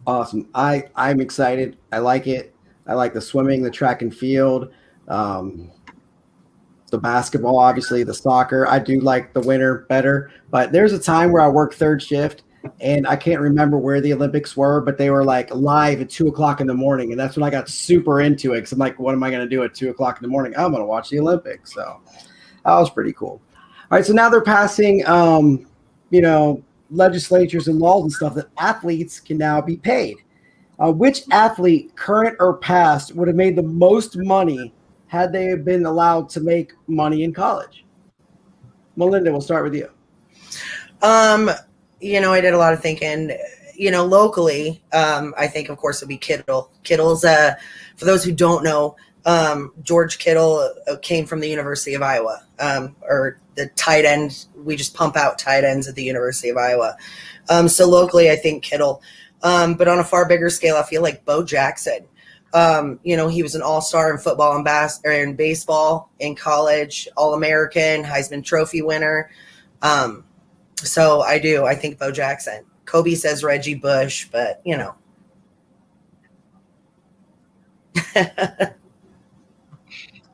Awesome. I'm excited. I like it. I like the swimming, the track and field, the basketball, obviously the soccer. I do like the winter better, but there's a time where I worked third shift and I can't remember where the Olympics were, but they were like live at 2:00 in the morning. And that's when I got super into it. Cause I'm like, what am I going to do at 2:00 in the morning? I'm going to watch the Olympics. So that was pretty cool. All right, so now they're passing, legislatures and laws and stuff that athletes can now be paid. Which athlete, current or past, would have made the most money had they been allowed to make money in college? Melinda, we'll start with you. I did a lot of thinking. Locally, I think, of course, it would be Kittle. Kittle's, for those who don't know, George Kittle came from the University of Iowa, or the tight end. We just pump out tight ends at the University of Iowa. So locally, I think Kittle. But on a far bigger scale, I feel like Bo Jackson. He was an all-star in football and in baseball in college, All-American, Heisman Trophy winner. So I think Bo Jackson. Kobe says Reggie Bush, but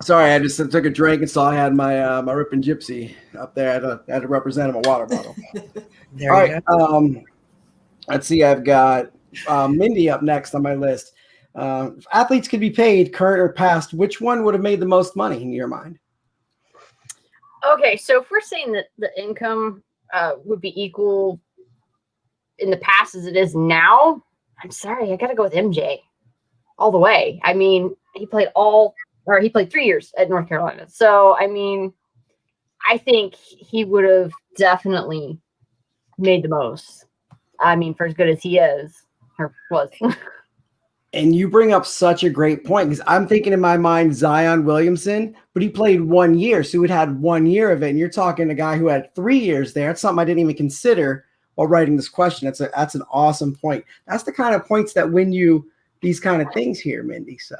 Sorry, I just took a drink and saw I had my my Rippin' Gypsy up there. I had to represent him a water bottle. There All you right. go. Let's see. I've got Mindy up next on my list. If athletes could be paid, current or past, which one would have made the most money in your mind? Okay, so if we're saying that the income would be equal in the past as it is now, I'm sorry, I got to go with MJ all the way. I mean, he played 3 years at North Carolina. So, I mean, I think he would have definitely made the most. I mean, for as good as he is or was. And you bring up such a great point because I'm thinking in my mind Zion Williamson, but he played 1 year. So he had 1 year of it. And you're talking a guy who had 3 years there. It's something I didn't even consider while writing this question. That's an awesome point. That's the kind of points that win you these kind of things here, Mindy. So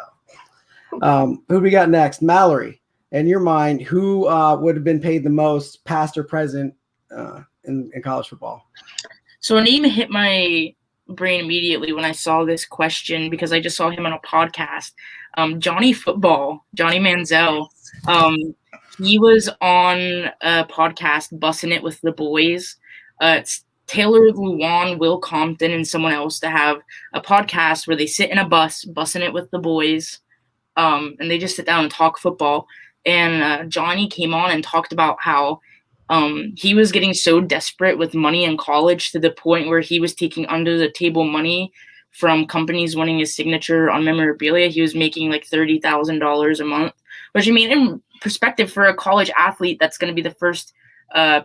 who do we got next? Mallory, in your mind, who would have been paid the most, past or present, in college football? So a name hit my brain immediately when I saw this question because I just saw him on a podcast. Johnny Football, Johnny Manziel. He was on a podcast, Bussin' It with the Boys. It's Taylor Luan, Will Compton, and someone else to have a podcast where they sit in a bus, bussing it with the boys, and they just sit down and talk football. And Johnny came on and talked about how he was getting so desperate with money in college to the point where he was taking under the table money from companies wanting his signature on memorabilia. He was making like $30,000 a month, which, I mean, in perspective for a college athlete that's going to be the first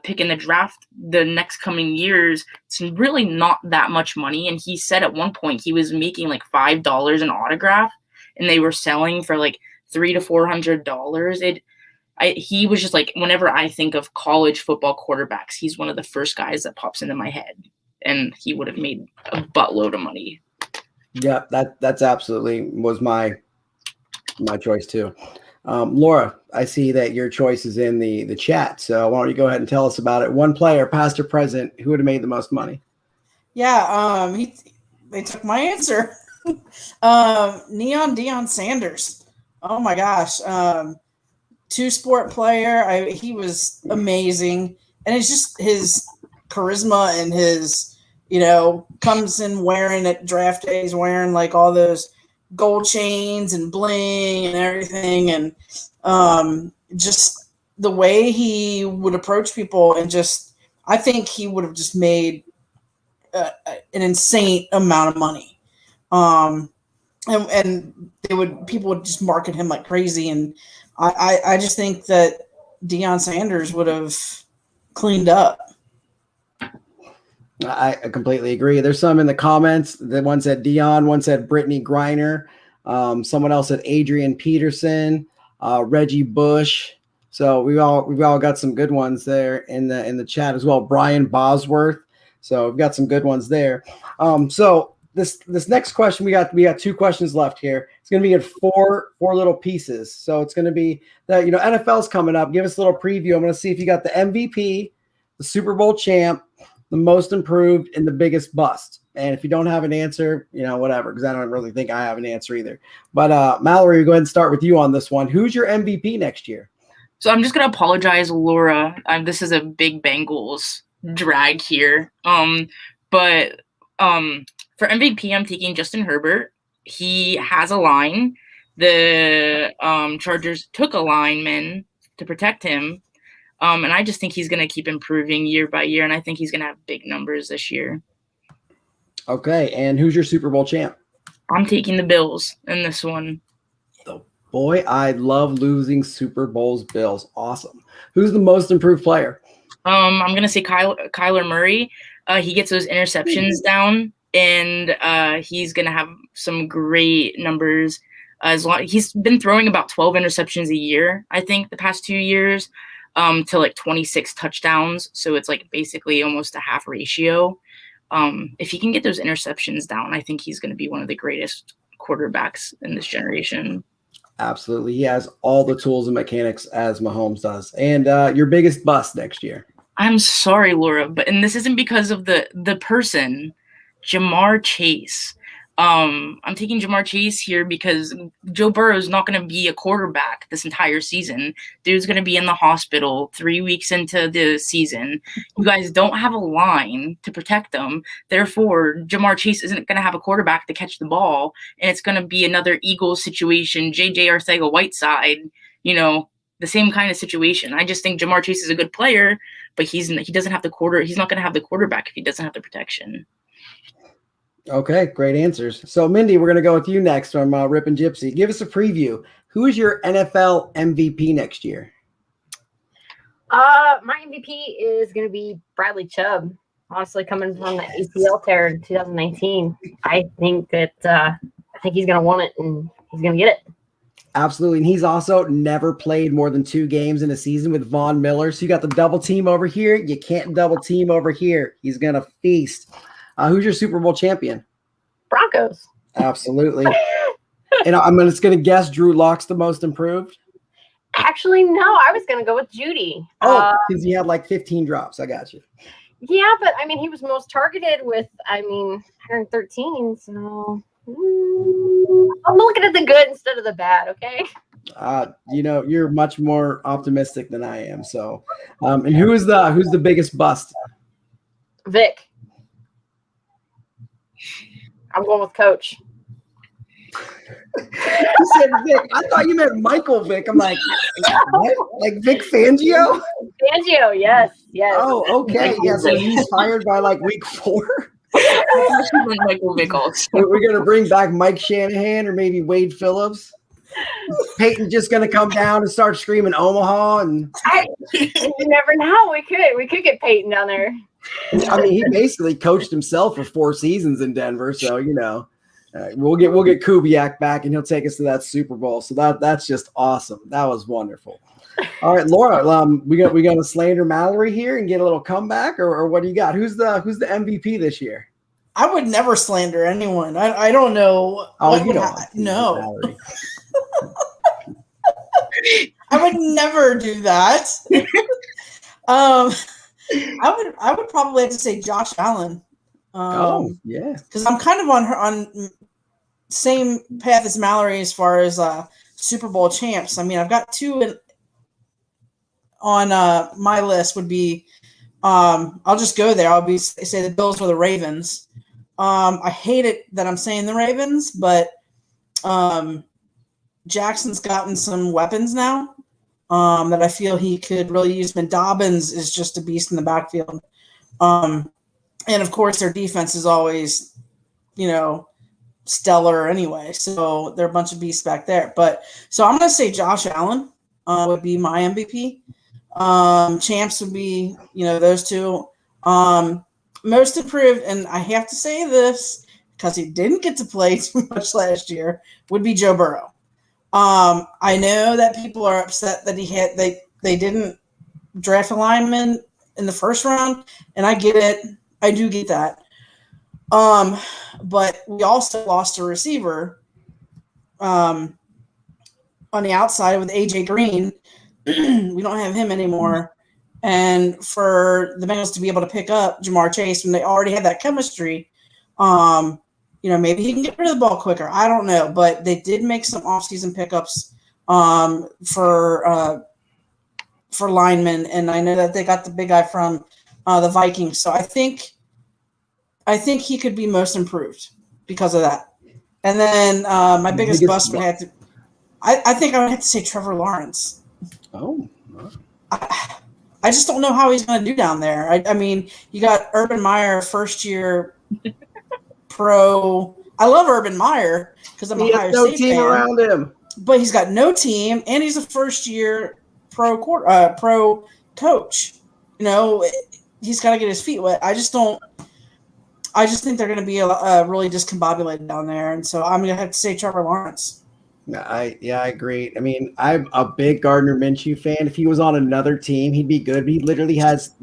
pick in the draft the next coming years, it's really not that much money. And he said at one point he was making like $5 an autograph and they were selling for like $300 to $400. He was just like, whenever I think of college football quarterbacks, he's one of the first guys that pops into my head, and he would have made a buttload of money. Yeah, that's absolutely was my choice too. Laura, I see that your choice is in the chat, so why don't you go ahead and tell us about it? One player, past or present, who would have made the most money? Yeah, they took my answer. Deion Sanders. Oh my gosh. Two-sport player. He was amazing. And it's just his charisma and his, comes in wearing at draft days, wearing like all those gold chains and bling and everything. And just the way he would approach people and I think he would have just made an insane amount of money. And people would just market him like crazy. And I just think that Deion Sanders would have cleaned up. I completely agree. There's some in the comments. The one said Dion, one said Brittany Griner, someone else said Adrian Peterson, Reggie Bush. So we've all got some good ones there in the chat as well. Brian Bosworth. So we've got some good ones there. So this next question, we got 2 questions left here. It's going to be in four little pieces. So it's going to be that NFL's coming up. Give us a little preview. I'm going to see if you got the MVP, the Super Bowl champ, the most improved, and the biggest bust. And if you don't have an answer, whatever, because I don't really think I have an answer either. But Mallory, we'll go ahead and start with you on this one. Who's your MVP next year? So I'm just going to apologize, Laura. This is a big Bengals drag here. But for MVP, I'm taking Justin Herbert. He has a line. The Chargers took a lineman to protect him. And I just think he's going to keep improving year by year, and I think he's going to have big numbers this year. Okay, and who's your Super Bowl champ? I'm taking the Bills in this one. Boy, I love losing Super Bowls. Bills, awesome. Who's the most improved player? I'm going to say Kyler Murray. He gets those interceptions down, and he's going to have some great numbers. He's been throwing about 12 interceptions a year, I think, the past 2 years. To like 26 touchdowns. So it's like basically almost a half ratio. If he can get those interceptions down, I think he's going to be one of the greatest quarterbacks in this generation. Absolutely. He has all the tools and mechanics as Mahomes does. And your biggest bust next year? I'm sorry, Laura, and this isn't because of the person, Jamar Chase. I'm taking Jamar Chase here because Joe Burrow is not going to be a quarterback this entire season. Dude's going to be in the hospital 3 weeks into the season. You guys don't have a line to protect them. Therefore, Jamar Chase isn't going to have a quarterback to catch the ball, and it's going to be another Eagles situation, J.J. Arcega-Whiteside, the same kind of situation. I just think Jamar Chase is a good player, but he's not going to have the quarterback if he doesn't have the protection. Okay, great answers. So, Mindy, we're going to go with you next from Rip and Gypsy. Give us a preview. Who is your NFL MVP next year? My MVP is going to be Bradley Chubb. Honestly, coming from the ACL tear in 2019, I think that he's going to want it and he's going to get it. Absolutely, and he's also never played more than 2 games in a season with Von Miller. So you got the double team over here. You can't double team over here. He's going to feast. Who's your Super Bowl champion? Broncos. Absolutely. And I'm just going to guess Drew Lock's the most improved. Actually, no. I was going to go with Judy. Oh, because he had like 15 drops. I got you. Yeah, but he was most targeted with 113. So I'm looking at the good instead of the bad. Okay. You're much more optimistic than I am. So, and who's the biggest bust? Vic. I'm going with Coach. You said Vic. I thought you meant Michael Vick. I'm like, what? Like Vic Fangio? Fangio, yes. Oh, okay. Yeah, so he's fired by like week 4. Michael Vick also. We're going to bring back Mike Shanahan or maybe Wade Phillips. Peyton just going to come down and start screaming Omaha. And you never know. We could get Peyton down there. He basically coached himself for 4 seasons in Denver, so we'll get Kubiak back, and he'll take us to that Super Bowl. So that's just awesome. That was wonderful. All right, Laura, we going to slander Mallory here and get a little comeback, or what do you got? Who's the MVP this year? I would never slander anyone. I don't know. Oh, you don't. No. I would never do that. I would probably have to say Josh Allen. Yeah, because I'm kind of on same path as Mallory as far as Super Bowl champs. I've got 2 on my list. Would be I'll just go there. I'll say the Bills or the Ravens. I hate it that I'm saying the Ravens, but Jackson's gotten some weapons now. That I feel he could really use. And Dobbins is just a beast in the backfield. And, of course, their defense is always, stellar anyway. So they're a bunch of beasts back there. So I'm going to say Josh Allen would be my MVP. Champs would be, those two. Most improved, and I have to say this because he didn't get to play too much last year, would be Joe Burrow. I know that people are upset that they didn't draft a lineman in the first round, and I get it. I do get that. But we also lost a receiver on the outside with AJ Green. We don't have him anymore. And for the Bengals to be able to pick up Jamar Chase when they already have that chemistry, maybe he can get rid of the ball quicker. I don't know. But they did make some offseason pickups for linemen. And I know that they got the big guy from the Vikings. So I think he could be most improved because of that. And then my biggest bust would have to – I think I would have to say Trevor Lawrence. Oh. I just don't know how he's going to do down there. I mean, you got Urban Meyer, first-year pro. I love Urban Meyer because I'm a Ohio no State team fan, around him. But he's got no team, and he's a first-year pro coach. He's got to get his feet wet. I just think they're going to be really discombobulated down there, and so I'm going to have to say Trevor Lawrence. I agree. I mean, I'm a big Gardner Minshew fan. If he was on another team, he'd be good. But he literally has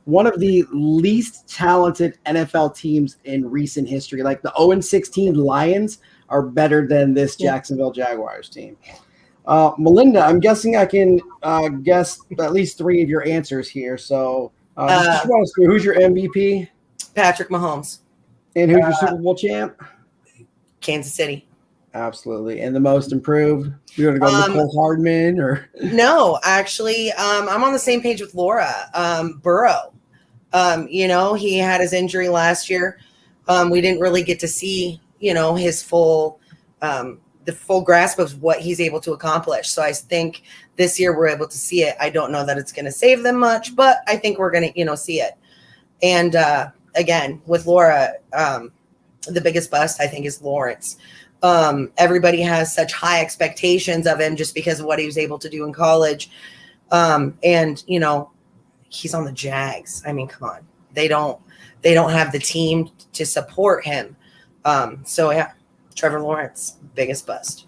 one of the least talented NFL teams in recent history. Like the 0-16 Lions are better than this Jacksonville Jaguars team. Melinda, I'm guessing I can guess at least 3 of your answers here. So just run us through. Who's your MVP? Patrick Mahomes. And who's your Super Bowl champ? Kansas City. Absolutely. And the most improved? You're going to go Nicole Hardman or? No, actually, I'm on the same page with Laura. Burrow. He had his injury last year. We didn't really get to see, his full, the full grasp of what he's able to accomplish. So I think this year we're able to see it. I don't know that it's going to save them much, but I think we're going to, see it. And again, with Laura, the biggest bust I think is Lawrence. Everybody has such high expectations of him just because of what he was able to do in college. And he's on the Jags. I mean, come on, they don't have the team to support him. So yeah, Trevor Lawrence, biggest bust.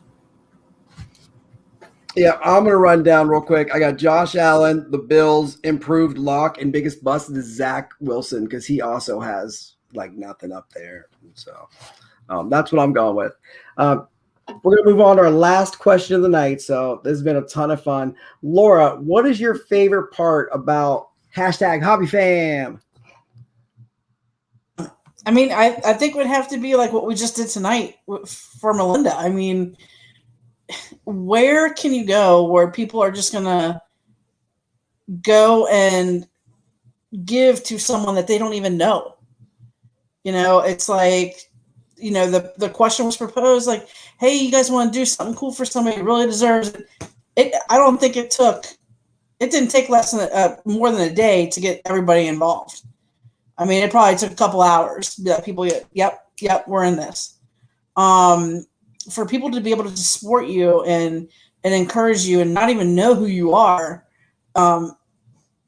Yeah, I'm going to run down real quick. I got Josh Allen, the Bills, improved lock, and biggest bust is Zach Wilson because he also has like nothing up there. So that's what I'm going with. We're going to move on to our last question of the night. So this has been a ton of fun. Laura, what is your favorite part about #HobbyFam? I mean, I think it would have to be like what we just did tonight for Melinda. I mean, where can you go where people are just going to go and give to someone that they don't even know? It's like, the question was proposed like, hey, you guys want to do something cool for somebody who really deserves it? I don't think it didn't take less than more than a day to get everybody involved. I mean, it probably took a couple hours to be like, people, yep, we're in this. For people to be able to support you and encourage you and not even know who you are,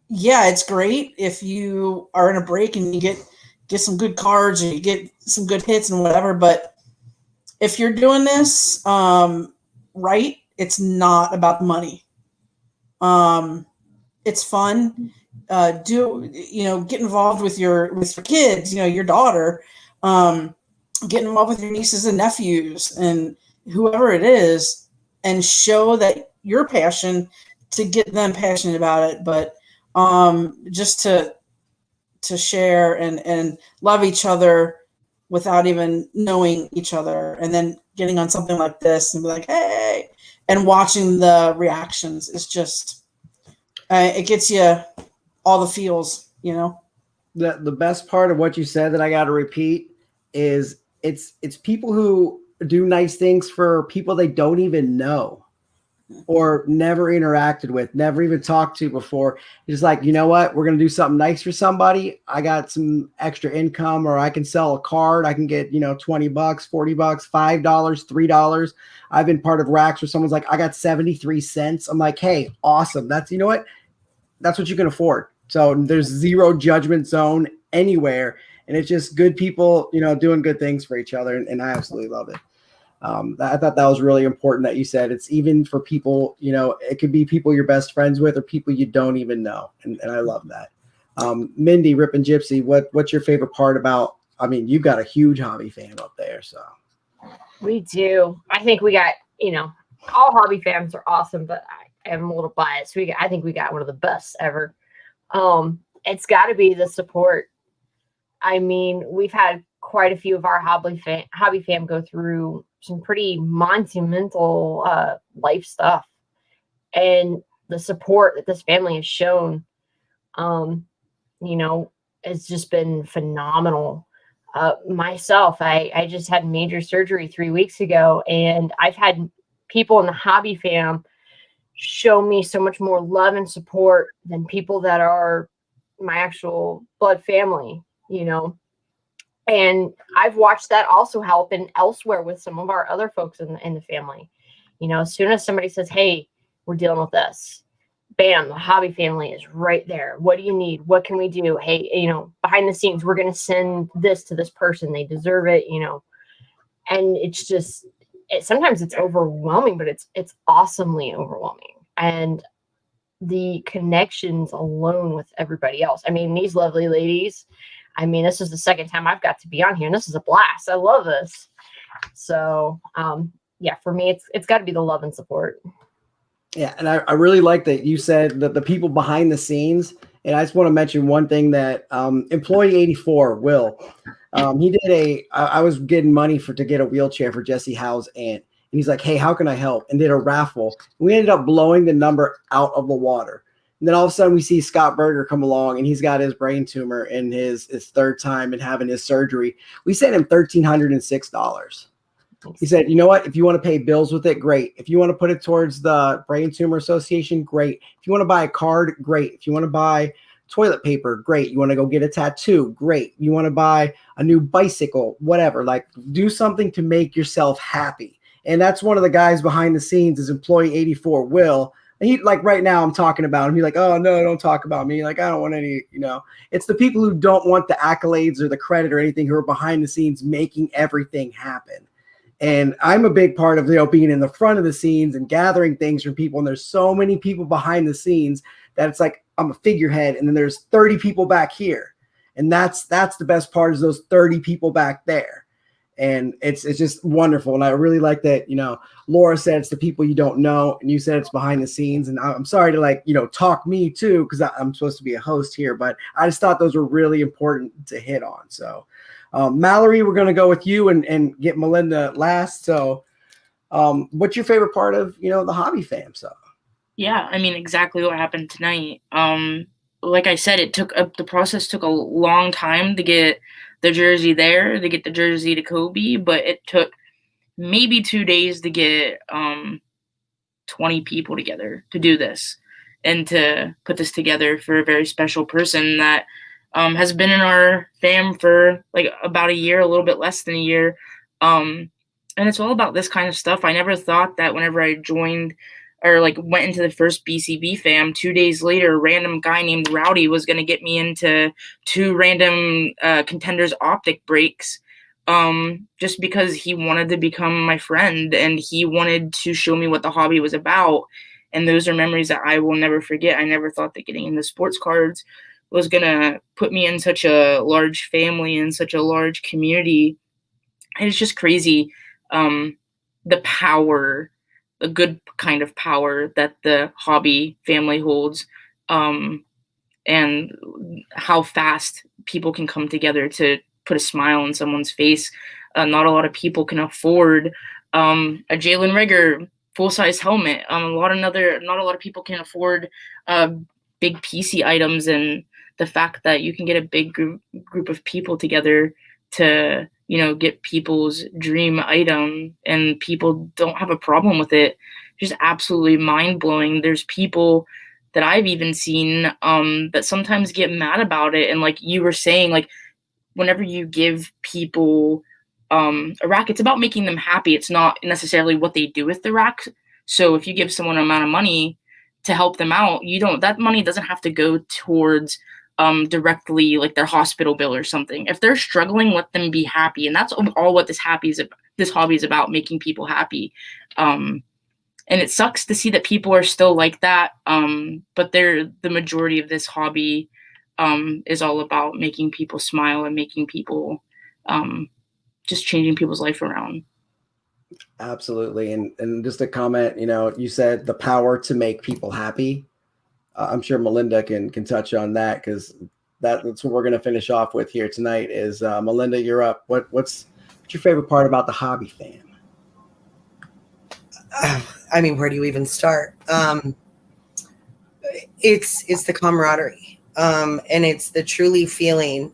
it's great if you are in a break and you get some good cards and you get some good hits and whatever. But if you're doing this right, it's not about the money. It's fun. Get involved with your kids, your daughter, get involved with your nieces and nephews and whoever it is, and show that your passion to get them passionate about it. But just to share and love each other without even knowing each other, and then getting on something like this and be like, hey, and watching the reactions is just, it gets you all the feels, The best part of what you said that I got to repeat is it's people who do nice things for people they don't even know. or never interacted with, never even talked to before. It's like, you know what? We're going to do something nice for somebody. I got some extra income, or I can sell a card. I can get, $20, $40, $5, $3. I've been part of racks where someone's like, I got 73 cents. I'm like, hey, awesome. That's, you know what? That's what you can afford. So there's zero judgment zone anywhere. And it's just good people, doing good things for each other. And I absolutely love it. I thought that was really important that you said it's even for people, it could be people you're best friends with or people you don't even know. And I love that. Mindy, Rip and Gypsy, what's your favorite part about, you've got a huge hobby fam up there. So we do. I think we got, all hobby fams are awesome, but I am a little biased. I think we got one of the best ever. It's got to be the support. We've had quite a few of our hobby fam go through some pretty monumental life stuff, and the support that this family has shown, has just been phenomenal. Myself, I just had major surgery 3 weeks ago, and I've had people in the hobby fam show me so much more love and support than people that are my actual blood family, And I've watched that also happen elsewhere with some of our other folks in the family. As soon as somebody says, hey, we're dealing with this, bam, the hobby family is right there. What do you need? What can we do? Hey, behind the scenes, we're going to send this to this person. They deserve it, And it's just, sometimes it's overwhelming, but it's awesomely overwhelming. And the connections alone with everybody else. These lovely ladies, this is the second time I've got to be on here, and this is a blast. I love this. So, for me, it's got to be the love and support. Yeah, and I really like that you said that the people behind the scenes. And I just want to mention one thing that employee 84, Will, he did I was getting money to get a wheelchair for Jesse Howe's aunt. And he's like, hey, how can I help? And did a raffle. We ended up blowing the number out of the water. And then all of a sudden we see Scott Berger come along, and he's got his brain tumor in his third time and having his surgery. We sent him $1,306. He said, you know what? If you want to pay bills with it, great. If you want to put it towards the Brain Tumor Association, great. If you want to buy a card, great. If you want to buy toilet paper, great. You want to go get a tattoo, great. You want to buy a new bicycle, whatever. Like, do something to make yourself happy. And that's one of the guys behind the scenes is employee 84, Will. And he, like, right now I'm talking about him. He's like, oh, no, don't talk about me. Like, I don't want any, it's the people who don't want the accolades or the credit or anything who are behind the scenes making everything happen. And I'm a big part of, being in the front of the scenes and gathering things from people. And there's so many people behind the scenes that it's like I'm a figurehead. And then there's 30 people back here. And that's the best part, is those 30 people back there. And it's just wonderful. And I really like that, Laura said it's the people you don't know, and you said it's behind the scenes. And I'm sorry to talk me too, because I'm supposed to be a host here, but I just thought those were really important to hit on. So Mallory, we're going to go with you and get Melinda last. So what's your favorite part of, the hobby fam stuff? Yeah, exactly what happened tonight. Like I said, the process took a long time to get the jersey there, to get the jersey to Kobe, but it took maybe 2 days to get 20 people together to do this and to put this together for a very special person that has been in our fam for like about a year, a little bit less than a year. And it's all about this kind of stuff. I never thought that whenever I joined or went into the first BCB fam, 2 days later, a random guy named Rowdy was going to get me into 2 random contenders optic breaks, just because he wanted to become my friend and he wanted to show me what the hobby was about. And those are memories that I will never forget. I never thought that getting into sports cards was going to put me in such a large family and such a large community. And it's just crazy, the power, a good kind of power that the hobby family holds, and how fast people can come together to put a smile on someone's face. Not a lot of people can afford a Jalen Rigger full-size helmet. Not a lot of people can afford big PC items, and the fact that you can get a big group of people together to get people's dream item and people don't have a problem with it just absolutely mind-blowing. There's people that I've even seen that sometimes get mad about it, and like you were saying, like whenever you give people a rack, it's about making them happy. It's not necessarily what they do with the rack. So if you give someone an amount of money to help them out, that money doesn't have to go towards directly like their hospital bill or something. If they're struggling, let them be happy. And that's all what this hobby is about, making people happy. And it sucks to see that people are still like that. But the majority of this hobby is all about making people smile and making people just changing people's life around. Absolutely. And just a comment, you said the power to make people happy. I'm sure Melinda can touch on that, because that's what we're going to finish off with here tonight is Melinda, you're up. What's your favorite part about the hobby, fan? I mean, where do you even start? It's the camaraderie. And it's the truly feeling,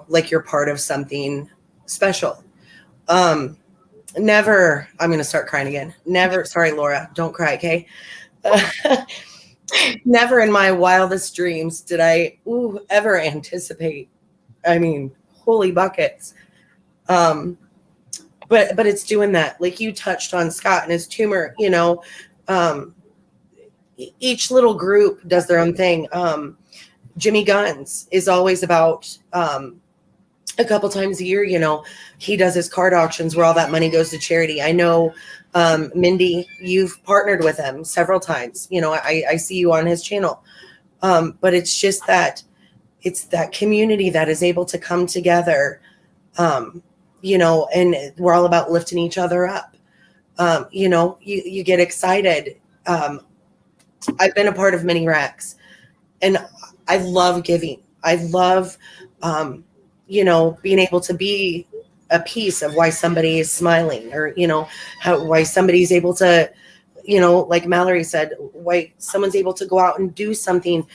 like you're part of something special. Never, I'm going to start crying again. Never, sorry, Laura, don't cry. Okay. Never in my wildest dreams did I ever anticipate. I mean, holy buckets. But it's doing that. Like you touched on Scott and his tumor, each little group does their own thing. Jimmy Guns is always about, a couple times a year, he does his card auctions where all that money goes to charity. I know, Mindy, you've partnered with him several times. I see you on his channel. But it's just it's that community that is able to come together, and we're all about lifting each other up. You get excited. I've been a part of many racks, and I love giving. I love, being able to be a piece of why somebody is smiling, or, why somebody's able to, like Mallory said, why someone's able to go out and do something,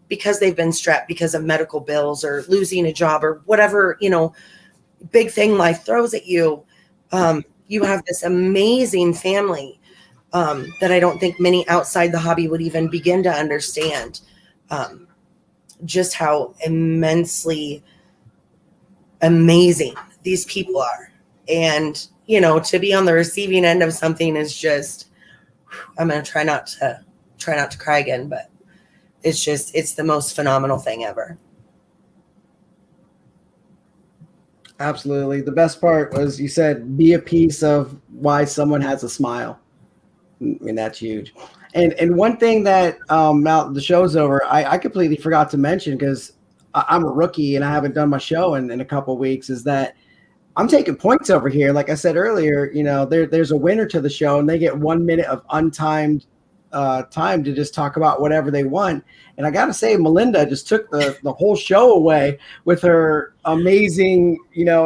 because they've been strapped because of medical bills or losing a job or whatever, big thing life throws at you. You have this amazing family, that I don't think many outside the hobby would even begin to understand, just how immensely amazing these people are. And, to be on the receiving end of something is just, I'm going to try not to cry again, but it's the most phenomenal thing ever. Absolutely. The best part was you said, be a piece of why someone has a smile. I mean, that's huge. And one thing that now the show's over, I completely forgot to mention, because I'm a rookie and I haven't done my show in a couple of weeks, is that I'm taking points over here. Like I said earlier, there's a winner to the show, and they get 1 minute of untimed time to just talk about whatever they want. And I got to say, Melinda just took the whole show away with her amazing,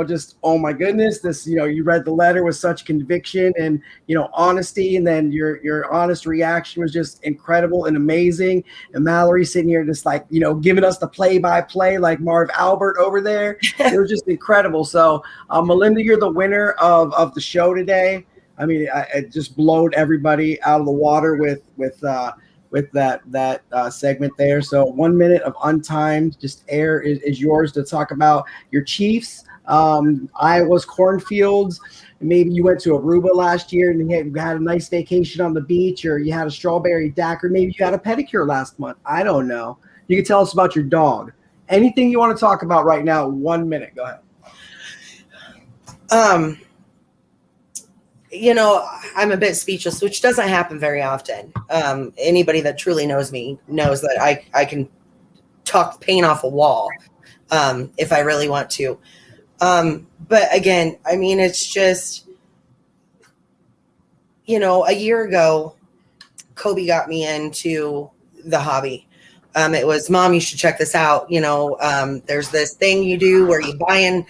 just, oh my goodness, this, you read the letter with such conviction and, honesty. And then your honest reaction was just incredible and amazing. And Mallory sitting here just like, giving us the play-by-play like Marv Albert over there. It was just incredible. So Melinda, you're the winner of the show today. I mean, it just blowed everybody out of the water with that segment there. So 1 minute of untimed just air is yours to talk about your Chiefs, Iowa's cornfields. Maybe you went to Aruba last year and you had a nice vacation on the beach, or you had a strawberry daiquiri. Maybe you had a pedicure last month. I don't know. You can tell us about your dog. Anything you want to talk about right now, 1 minute. Go ahead. I'm a bit speechless, which doesn't happen very often. Anybody that truly knows me knows that I can talk paint off a wall if I really want to. But again, I mean, it's just, a year ago, Kobe got me into the hobby. It was, Mom, you should check this out. There's this thing you do where you buy in,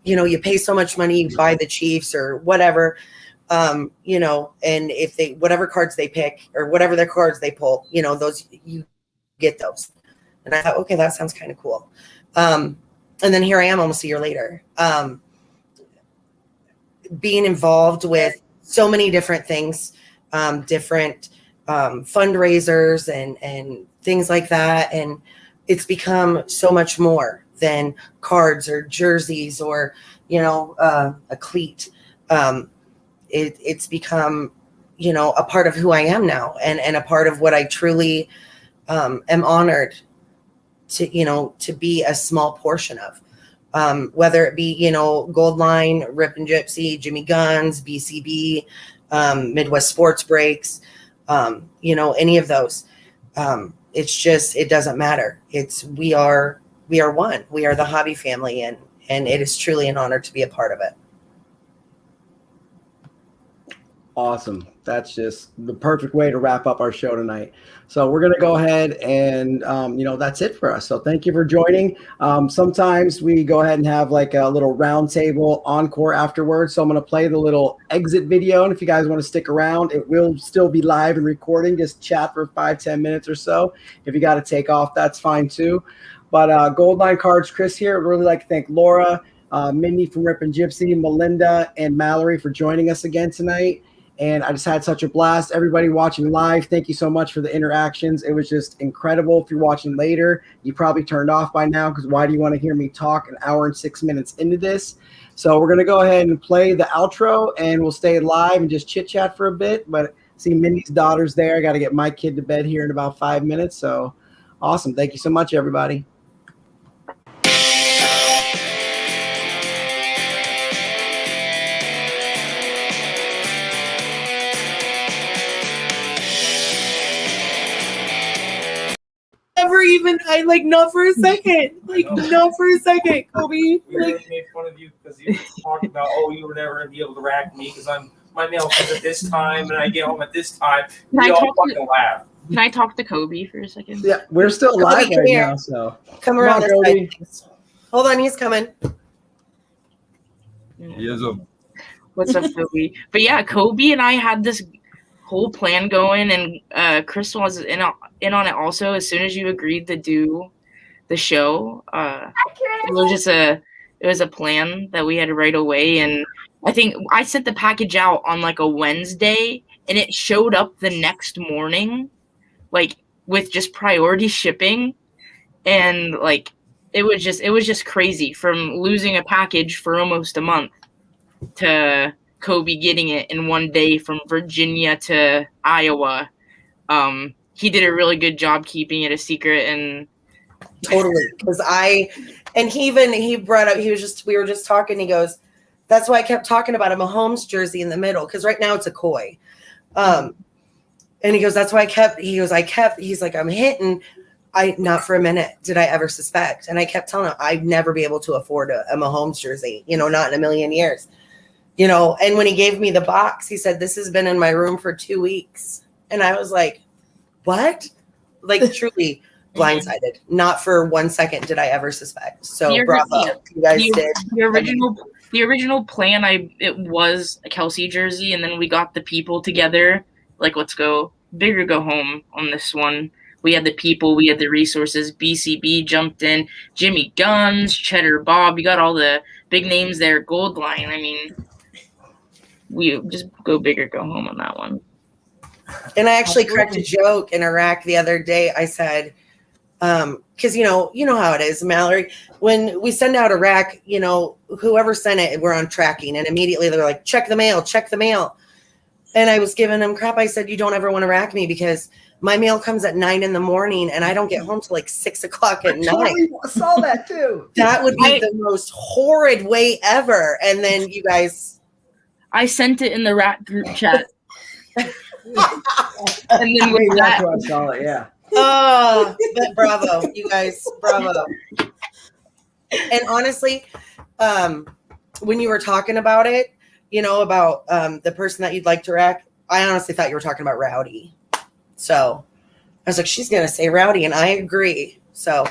you pay so much money, you buy the Chiefs or whatever. And if whatever cards they pick or whatever their cards they pull, those, you get those. And I thought, okay, that sounds kind of cool. And then here I am almost a year later, being involved with so many different things, different fundraisers and things like that. And it's become so much more than cards or jerseys or, a cleat. It's become, a part of who I am now and a part of what I truly am honored to be a small portion of. Whether it be, Gold Line, Rip and Gypsy, Jimmy Guns, BCB, Midwest Sports Breaks, any of those. It doesn't matter. We are one. We are the hobby family, and it is truly an honor to be a part of it. Awesome. That's just the perfect way to wrap up our show tonight. So we're going to go ahead and, that's it for us. So thank you for joining. Sometimes we go ahead and have like a little roundtable encore afterwards. So I'm going to play the little exit video. And if you guys want to stick around, it will still be live and recording. Just chat for 5-10 minutes or so. If you got to take off, that's fine too. But Gold Line Cards, Chris here. I'd really like to thank Laura, Mindy from Rip and Gypsy, Melinda, and Mallory for joining us again tonight. And I just had such a blast. Everybody watching live, thank you so much for the interactions. It was just incredible. If you're watching later, you probably turned off by now because why do you want to hear me talk an hour and 6 minutes into this? So we're going to go ahead and play the outro, and we'll stay live and just chit-chat for a bit. But see Mindy's daughter's there. I got to get my kid to bed here in about 5 minutes. So awesome. Thank you so much, everybody. Not for a second, not for a second, Kobe. We really made fun of you because you talked about, you were never gonna be able to rack me because my mail comes at this time and I get home at this time. We all fucking laugh. Can I talk to Kobe for a second? Yeah, we're still live right now, so come around this way. Hold on, he's coming. What's up, Kobe? But yeah, Kobe and I had this whole plan going, and Chris was in on it also. As soon as you agreed to do the show, it was a plan that we had right away. And I think I sent the package out on like a Wednesday, and it showed up the next morning, like with just priority shipping, and like it was just crazy from losing a package for almost a month to Kobe getting it in one day from Virginia to Iowa. He did a really good job keeping it a secret, and totally, because he brought up, we were just talking, he goes, that's why I kept talking about a Mahomes jersey in the middle, because right now it's a koi. And he goes, that's why he's like, I'm hitting, not for a minute did I ever suspect. And I kept telling him I'd never be able to afford a Mahomes jersey, not in a million years. And when he gave me the box, he said, this has been in my room for 2 weeks. And I was like, what? Like truly blindsided. Not for 1 second did I ever suspect. So bravo. You guys did. The original plan, it was a Kelsey jersey, and then we got the people together. Like, let's go big or go home on this one. We had the people, we had the resources. BCB jumped in, Jimmy Guns, Cheddar Bob. You got all the big names there. Gold Line. I mean, we just go big or go home on that one. And I actually cracked a joke in Iraq the other day. I said, because you know how it is, Mallory. When we send out a rack, whoever sent it, we're on tracking, and immediately they're like, check the mail. And I was giving them crap. I said, you don't ever want to rack me because my mail comes at 9 a.m. and I don't get home till like 6 o'clock at night. Totally saw that too. That would be the most horrid way ever. And then you guys, I sent it in the rack group chat. And then with that, I saw it, yeah. Oh, but bravo, you guys, bravo. And honestly, when you were talking about it, about the person that you'd like to rack, I honestly thought you were talking about Rowdy. So I was like, she's going to say Rowdy, and I agree. So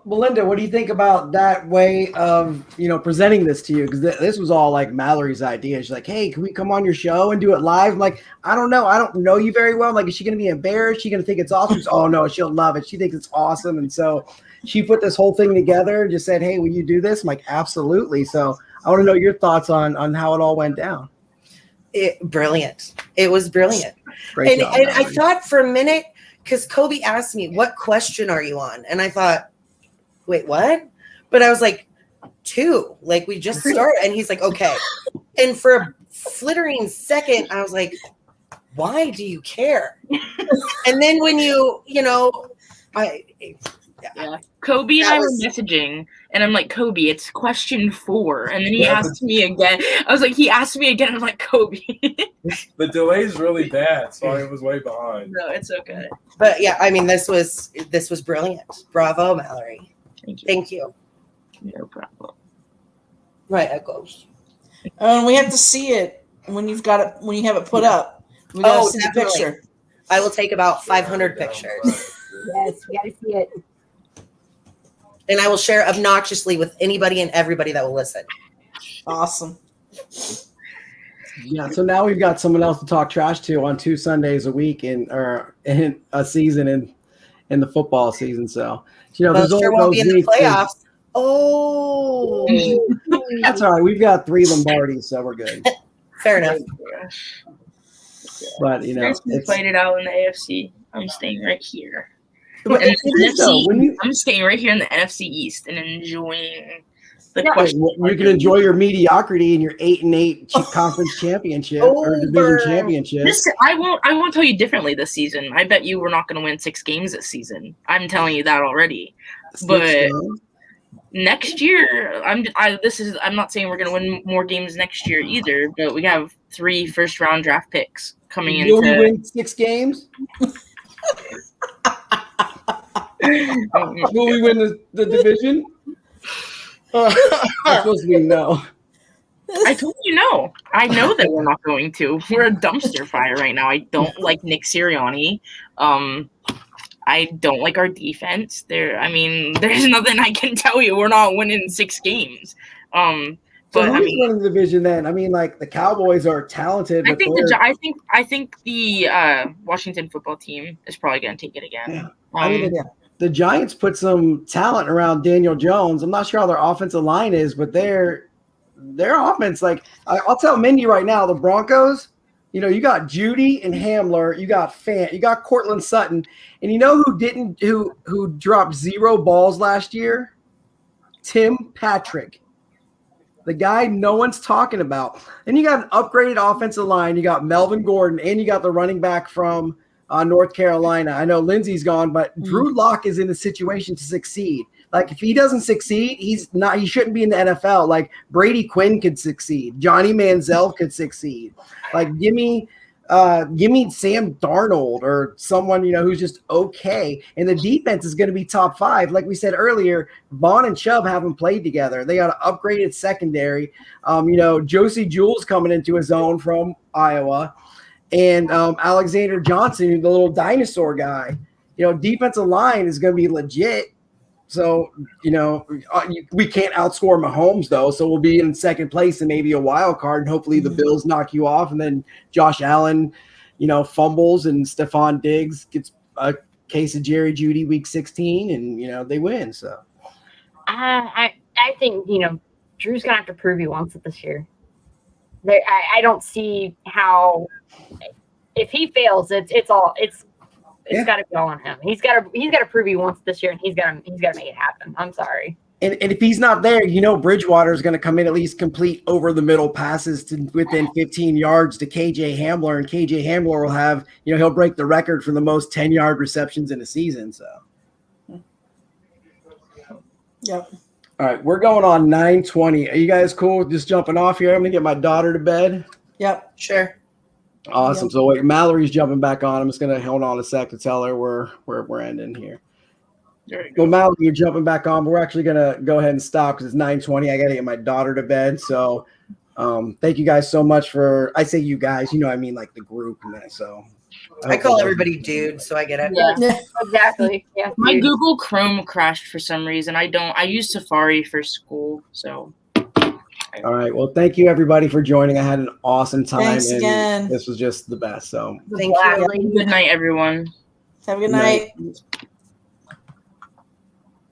Melinda, what do you think about that way of, presenting this to you? Because this was all like Mallory's idea. She's like, hey, can we come on your show and do it live? I'm like, I don't know. I don't know you very well. I'm like, is she going to be embarrassed? Is she going to think it's awesome? She's, oh, no, she'll love it. She thinks it's awesome. And so she put this whole thing together and just said, hey, will you do this? I'm like, absolutely. So I want to know your thoughts on how it all went down. Brilliant. It was brilliant. Great job, and I Mallory. thought for a minute, because Kobe asked me, what question are you on? And I thought, wait, what? But I was like, 2. Like, we just started. And he's like, okay. And for a flittering second, I was like, why do you care? And then when Yeah. Kobe and I were messaging, and I'm like, Kobe, it's question 4. And then he asked me again. I was like, he asked me again. I'm like, Kobe. The delay's really bad, so I was way behind. No, it's okay. But yeah, I mean, this was brilliant. Bravo, Mallory. Thank you. Thank you. No problem. Right, Echoes. And we have to see it when you've got it, when you have it put up. We got to see definitely. the picture. I will take about 500 pictures. Yes, we got to see it. And I will share obnoxiously with anybody and everybody that will listen. Awesome. Yeah, so now we've got someone else to talk trash to on 2 Sundays a week in a season in the football season. So there's Sure only won't be those in the weeks. playoffs. Oh, That's all right. We've got 3 Lombardis, so we're good. fair enough. But You guys can fight it out in the AFC. I'm staying right here. But And it is though, I'm staying right here in the NFC East and enjoying the Yeah. question. you can enjoy your mediocrity in your 8-8 conference championship or division championship. I won't tell you differently this season. I bet you we're not going to win 6 games this season. I'm telling you that already. But next year, I'm not saying we're going to win more games next year either. But we have 3 first-round draft picks coming in. Will we win 6 games? Will we win the division? I'm supposed to be no. I told you no. I know that we're not going to. We're a dumpster fire right now. I don't like Nick Sirianni. I don't like our defense. There's nothing I can tell you. We're not winning 6 games. So who's winning the division then? I mean, like the Cowboys are talented. I think the Washington football team is probably going to take it again. Yeah. The Giants put some talent around Daniel Jones. I'm not sure how their offensive line is, but their offense, like I'll tell Mindy right now, the Broncos, you got Judy and Hamler, you got Fant, you got Cortland Sutton, and who dropped 0 balls last year? Tim Patrick. The guy no one's talking about. And you got an upgraded offensive line. You got Melvin Gordon, and you got the running back from North Carolina. I know Lindsey's gone, but Drew Lock is in a situation to succeed. Like if he doesn't succeed, he shouldn't be in the NFL. Like Brady Quinn could succeed. Johnny Manziel could succeed. Like give me Sam Darnold or someone, who's just okay. And the defense is going to be top 5. Like we said earlier, Vaughn and Chubb haven't played together. They got an upgraded secondary. Josie Jewell's coming into his own from Iowa. And Alexander Johnson, the little dinosaur guy, defensive line is going to be legit. So, we can't outscore Mahomes, though. So we'll be in second place and maybe a wild card. And hopefully the Bills knock you off. And then Josh Allen, fumbles and Stephon Diggs gets a case of Jerry Jeudy week 16 and, they win. So I think, Drew's going to have to prove he wants it this year. I don't see how if he fails, it's got to be all on him. He's got to prove he wants this year, and he's got to make it happen. I'm sorry. And if he's not there, Bridgewater is going to come in at least complete over the middle passes to within 15 yards to KJ Hamler, and KJ Hamler will have he'll break the record for the most 10-yard receptions in a season. So, Yep. All right, we're going on 9:20. Are you guys cool with just jumping off here? I'm gonna get my daughter to bed. Yep. Sure. Awesome. Yep. So wait, Mallory's jumping back on. I'm just gonna hold on a sec to tell her we're ending here. Well, Mallory, you're jumping back on. But we're actually gonna go ahead and stop because it's 9:20. I gotta get my daughter to bed. So, thank you guys so much for. I say you guys, I mean like the group and that. So. I call everybody dude, so I get it. Yeah, exactly. Yeah. My dude. Google Chrome crashed for some reason. I use Safari for school, so. All right. Well, thank you everybody for joining. I had an awesome time. Thanks again. This was just the best. So thank you. Good night, everyone. Have a good night.